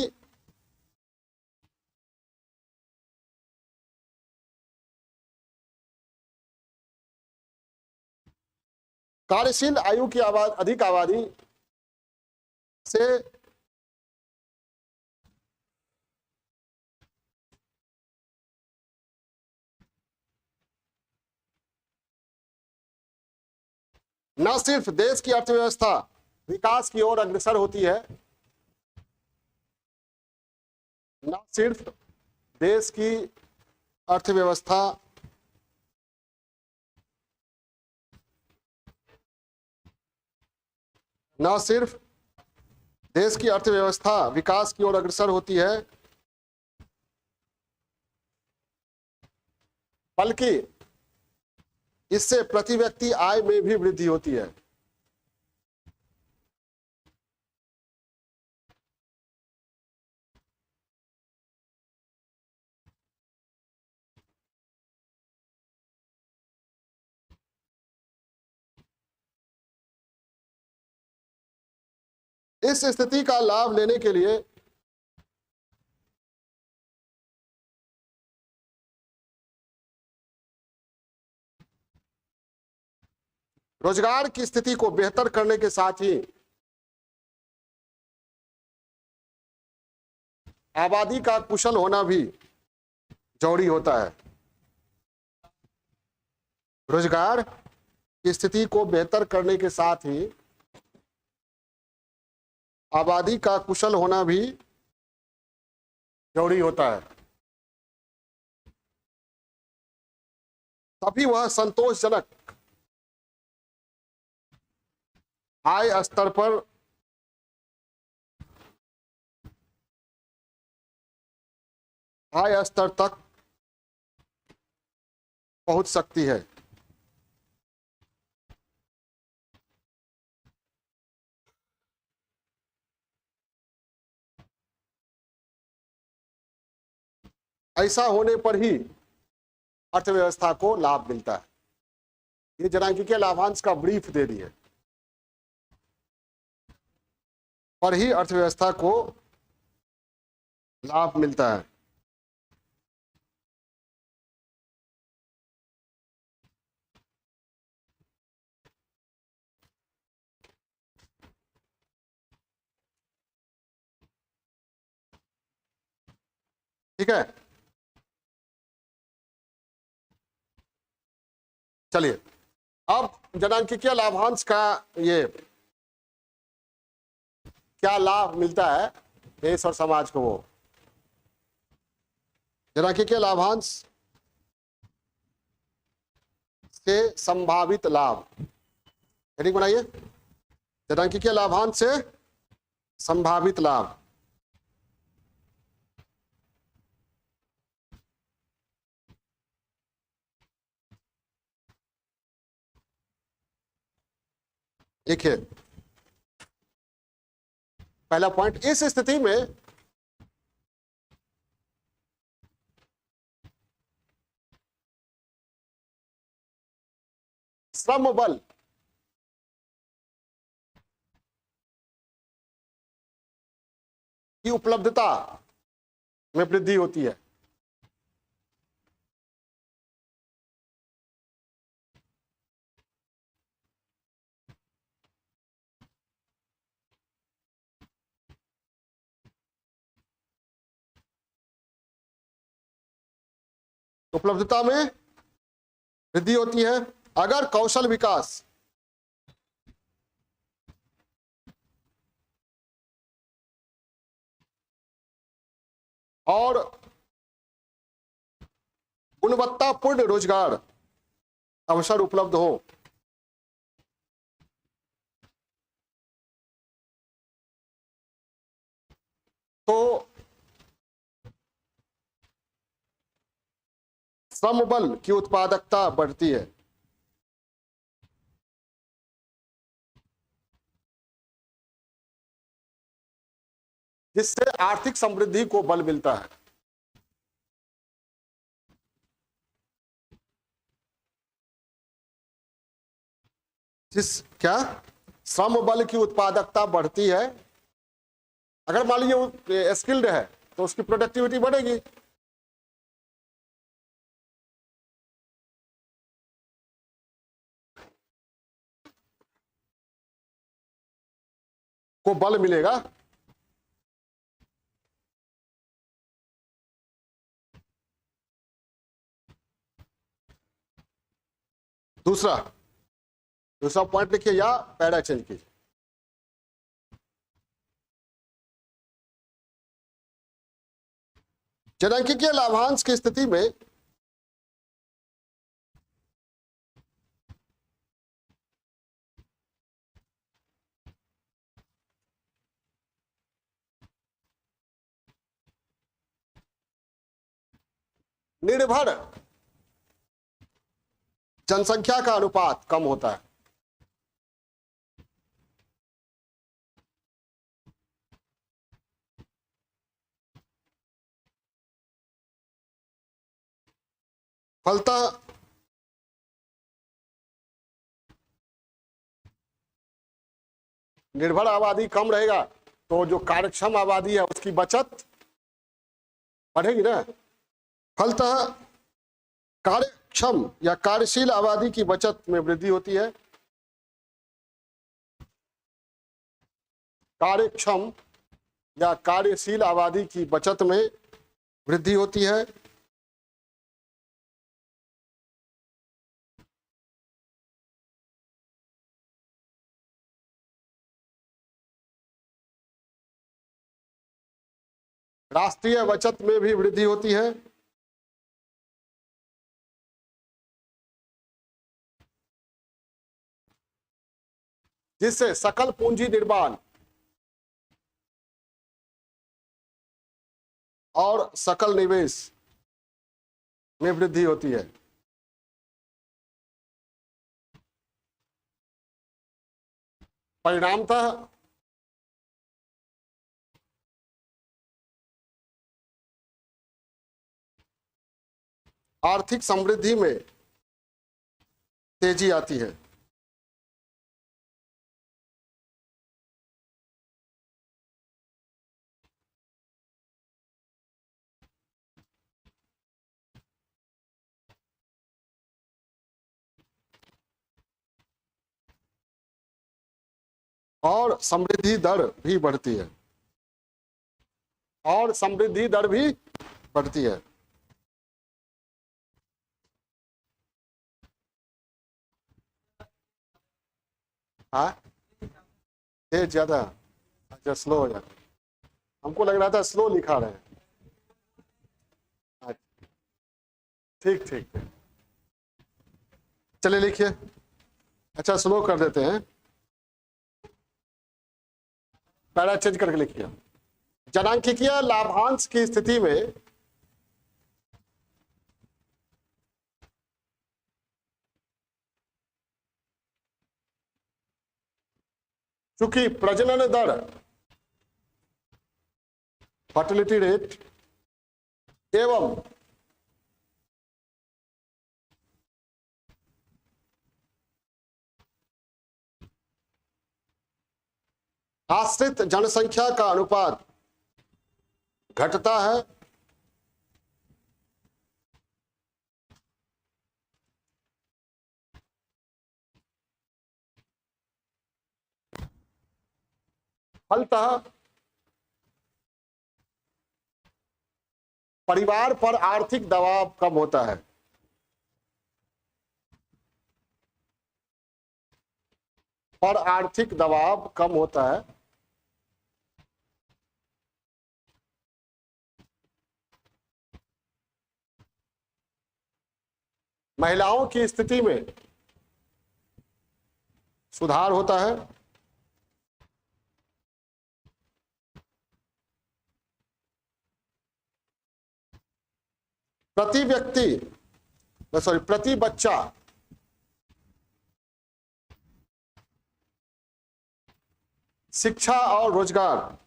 S1: कार्यशील आयु की अधिक आबादी से न सिर्फ देश की अर्थव्यवस्था विकास की ओर अग्रसर होती है, न सिर्फ देश की अर्थव्यवस्था न सिर्फ देश की अर्थव्यवस्था विकास की ओर अग्रसर होती है, बल्कि इससे प्रति व्यक्ति आय में भी वृद्धि होती है। इस स्थिति का लाभ लेने के लिए रोजगार की स्थिति को बेहतर करने के साथ ही आबादी का कुशल होना भी जरूरी होता है। रोजगार की स्थिति को बेहतर करने के साथ ही आबादी का कुशल होना भी जरूरी होता है, तभी वह संतोषजनक आय स्तर पर आय स्तर तक पहुंच सकती है। ऐसा होने पर ही अर्थव्यवस्था को लाभ मिलता है। ये जनांकीय लाभांश का ब्रीफ दे दिए, पर ही अर्थव्यवस्था को लाभ मिलता है। ठीक है, चलिए अब जनांकीय लाभांश का ये क्या लाभ मिलता है देश और समाज को, वो जनांकीय लाभांश से संभावित लाभ, हेडिंग बनाइए, जनांकीय लाभांश से संभावित लाभ। देखिए पहला पॉइंट, इस स्थिति में श्रम बल की उपलब्धता में वृद्धि होती है। उपलब्धता में वृद्धि होती है अगर कौशल विकास और गुणवत्तापूर्ण रोजगार अवसर उपलब्ध हो। तो श्रम बल की उत्पादकता बढ़ती है, जिससे आर्थिक समृद्धि को बल मिलता है। क्या श्रम बल की उत्पादकता बढ़ती है, अगर मान लीजिए वो स्किल्ड है तो उसकी प्रोडक्टिविटी बढ़ेगी। को बल मिलेगा। दूसरा पॉइंट लिखिए या पैरा चेंज कीजिए। जनांकिकीय लाभांश की स्थिति में निर्भर जनसंख्या का अनुपात कम होता है। फलतः निर्भर आबादी कम रहेगा तो जो कार्यक्षम आबादी है उसकी बचत बढ़ेगी ना। फलतः कार्यक्षम या कार्यशील आबादी की बचत में वृद्धि होती है। कार्यक्षम या कार्यशील आबादी की बचत में वृद्धि होती है। राष्ट्रीय बचत में भी वृद्धि होती है। जिससे सकल पूंजी निर्माण और सकल निवेश में वृद्धि होती है। परिणामतः आर्थिक समृद्धि में तेजी आती है। और समृद्धि दर भी बढ़ती है। और समृद्धि दर भी बढ़ती है। हाँ, तेज ज्यादा, अच्छा स्लो हो जाता। हमको लग रहा था स्लो लिखा रहे हैं। अच्छा, ठीक ठीक, चलिए लिखिए। अच्छा स्लो कर देते हैं, पैरा चेंज करके लिखिए। जनांकिकीय लाभांश की स्थिति में चूंकि प्रजनन दर फर्टिलिटी रेट एवं आश्रित जनसंख्या का अनुपात घटता है, फलतः परिवार पर आर्थिक दबाव कम होता है। पर आर्थिक दबाव कम होता है। महिलाओं की स्थिति में सुधार होता है। प्रति बच्चा शिक्षा और रोजगार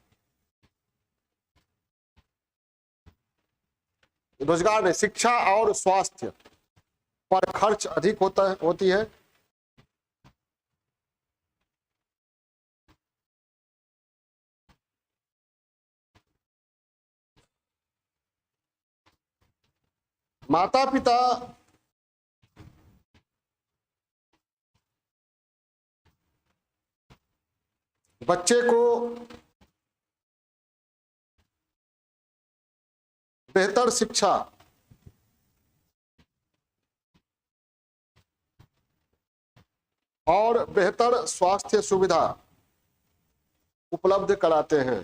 S1: में शिक्षा और स्वास्थ्य पर खर्च अधिक होती है। माता पिता बच्चे को बेहतर शिक्षा और बेहतर स्वास्थ्य सुविधा उपलब्ध कराते हैं।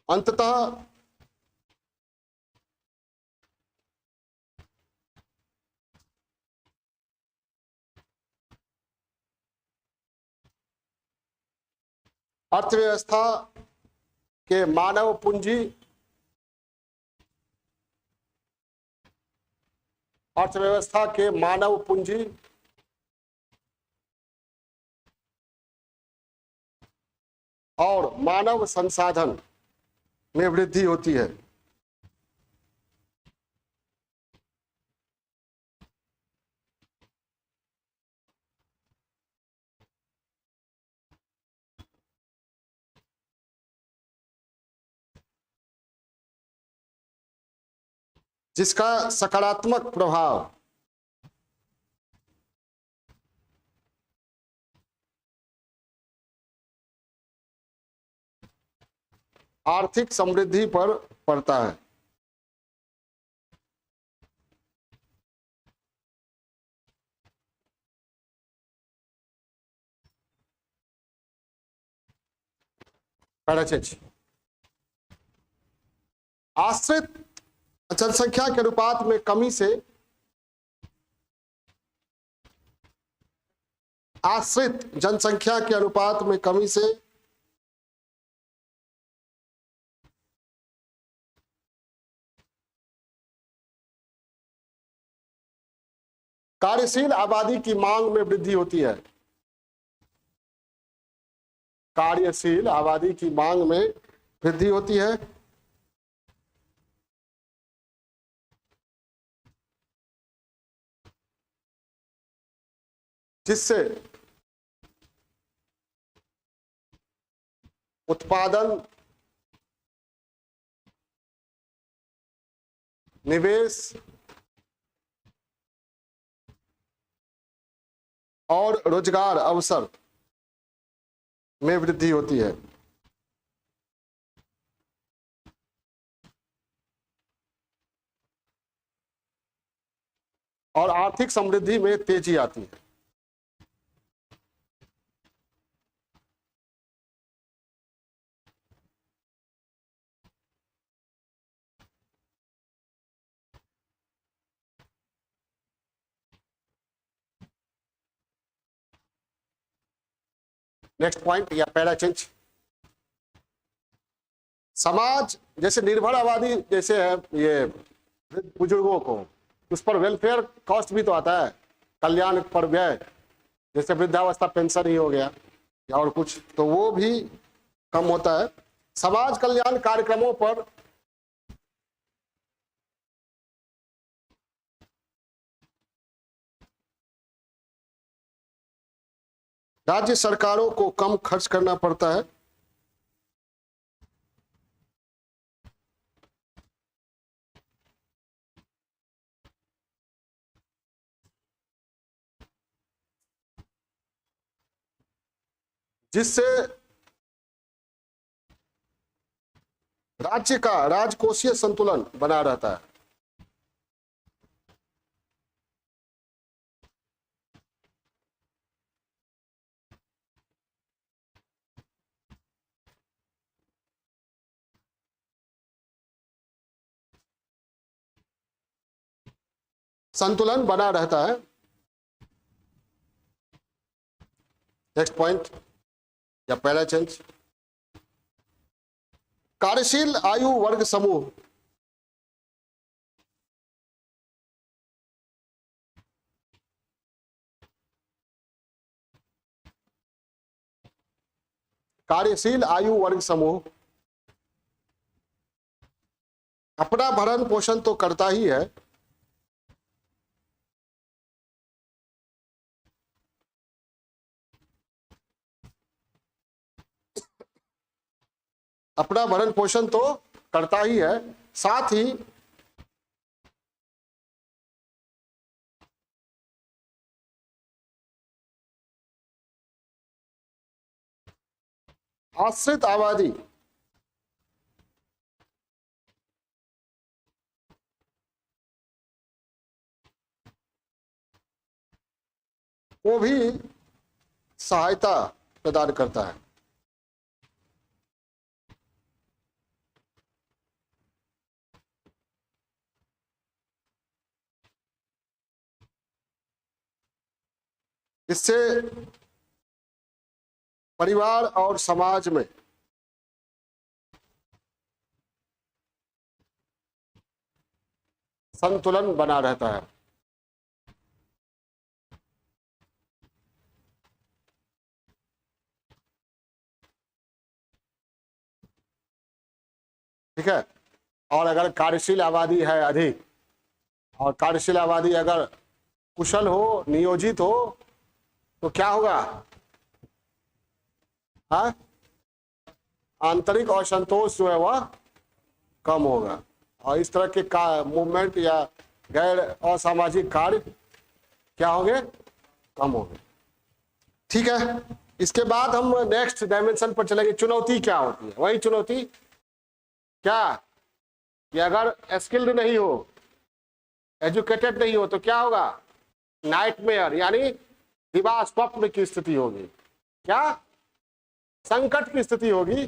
S1: अंततः अर्थव्यवस्था के मानव पूंजी अर्थव्यवस्था के मानव पूंजी और मानव संसाधन में वृद्धि होती है। जिसका सकारात्मक प्रभाव आर्थिक समृद्धि पर पड़ता है। पैराचेज आश्रित जनसंख्या के अनुपात में कमी से आश्रित जनसंख्या के अनुपात में कमी से कार्यशील आबादी की मांग में वृद्धि होती है। कार्यशील आबादी की मांग में वृद्धि होती है, जिससे उत्पादन, निवेश और रोजगार अवसर में वृद्धि होती है। और आर्थिक समृद्धि में तेजी आती है। नेक्स्ट पॉइंट या पैराचेंज, समाज जैसे निर्भर आबादी जैसे है, ये बुजुर्गों को उस पर वेलफेयर कॉस्ट भी तो आता है, कल्याण पर व्यय, जैसे वृद्धावस्था पेंशन ही हो गया या और कुछ, तो वो भी कम होता है। समाज कल्याण कार्यक्रमों पर राज्य सरकारों को कम खर्च करना पड़ता है। जिससे राज्य का राजकोषीय संतुलन बना रहता है। संतुलन बना रहता है। नेक्स्ट पॉइंट या पहला चेंज, कार्यशील आयु वर्ग समूह कार्यशील आयु वर्ग समूह अपना भरण पोषण तो करता ही है, अपना भरण पोषण तो करता ही है, साथ ही आश्रित आबादी को भी सहायता प्रदान करता है। इससे परिवार और समाज में संतुलन बना रहता है। ठीक है। और अगर कार्यशील आबादी है अधिक, और कार्यशील आबादी अगर कुशल हो, नियोजित हो, तो क्या होगा? हाँ, आंतरिक असंतोष जो है वह कम होगा, और इस तरह के मूवमेंट या गैर असामाजिक कार्य क्या होंगे? कम होंगे। ठीक है। इसके बाद हम नेक्स्ट डायमेंशन पर चलेंगे। चुनौती क्या होती है? वही चुनौती क्या कि अगर स्किल्ड नहीं हो, एजुकेटेड नहीं हो, तो क्या होगा? नाइटमेयर, यानी दिवा स्वप्न की स्थिति होगी। क्या? संकट की स्थिति होगी।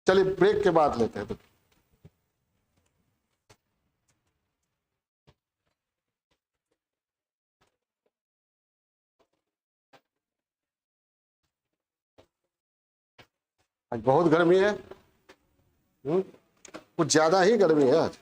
S1: चलिए ब्रेक के बाद लेते हैं। तो आज बहुत गर्मी है, कुछ ज्यादा ही गर्मी है आज।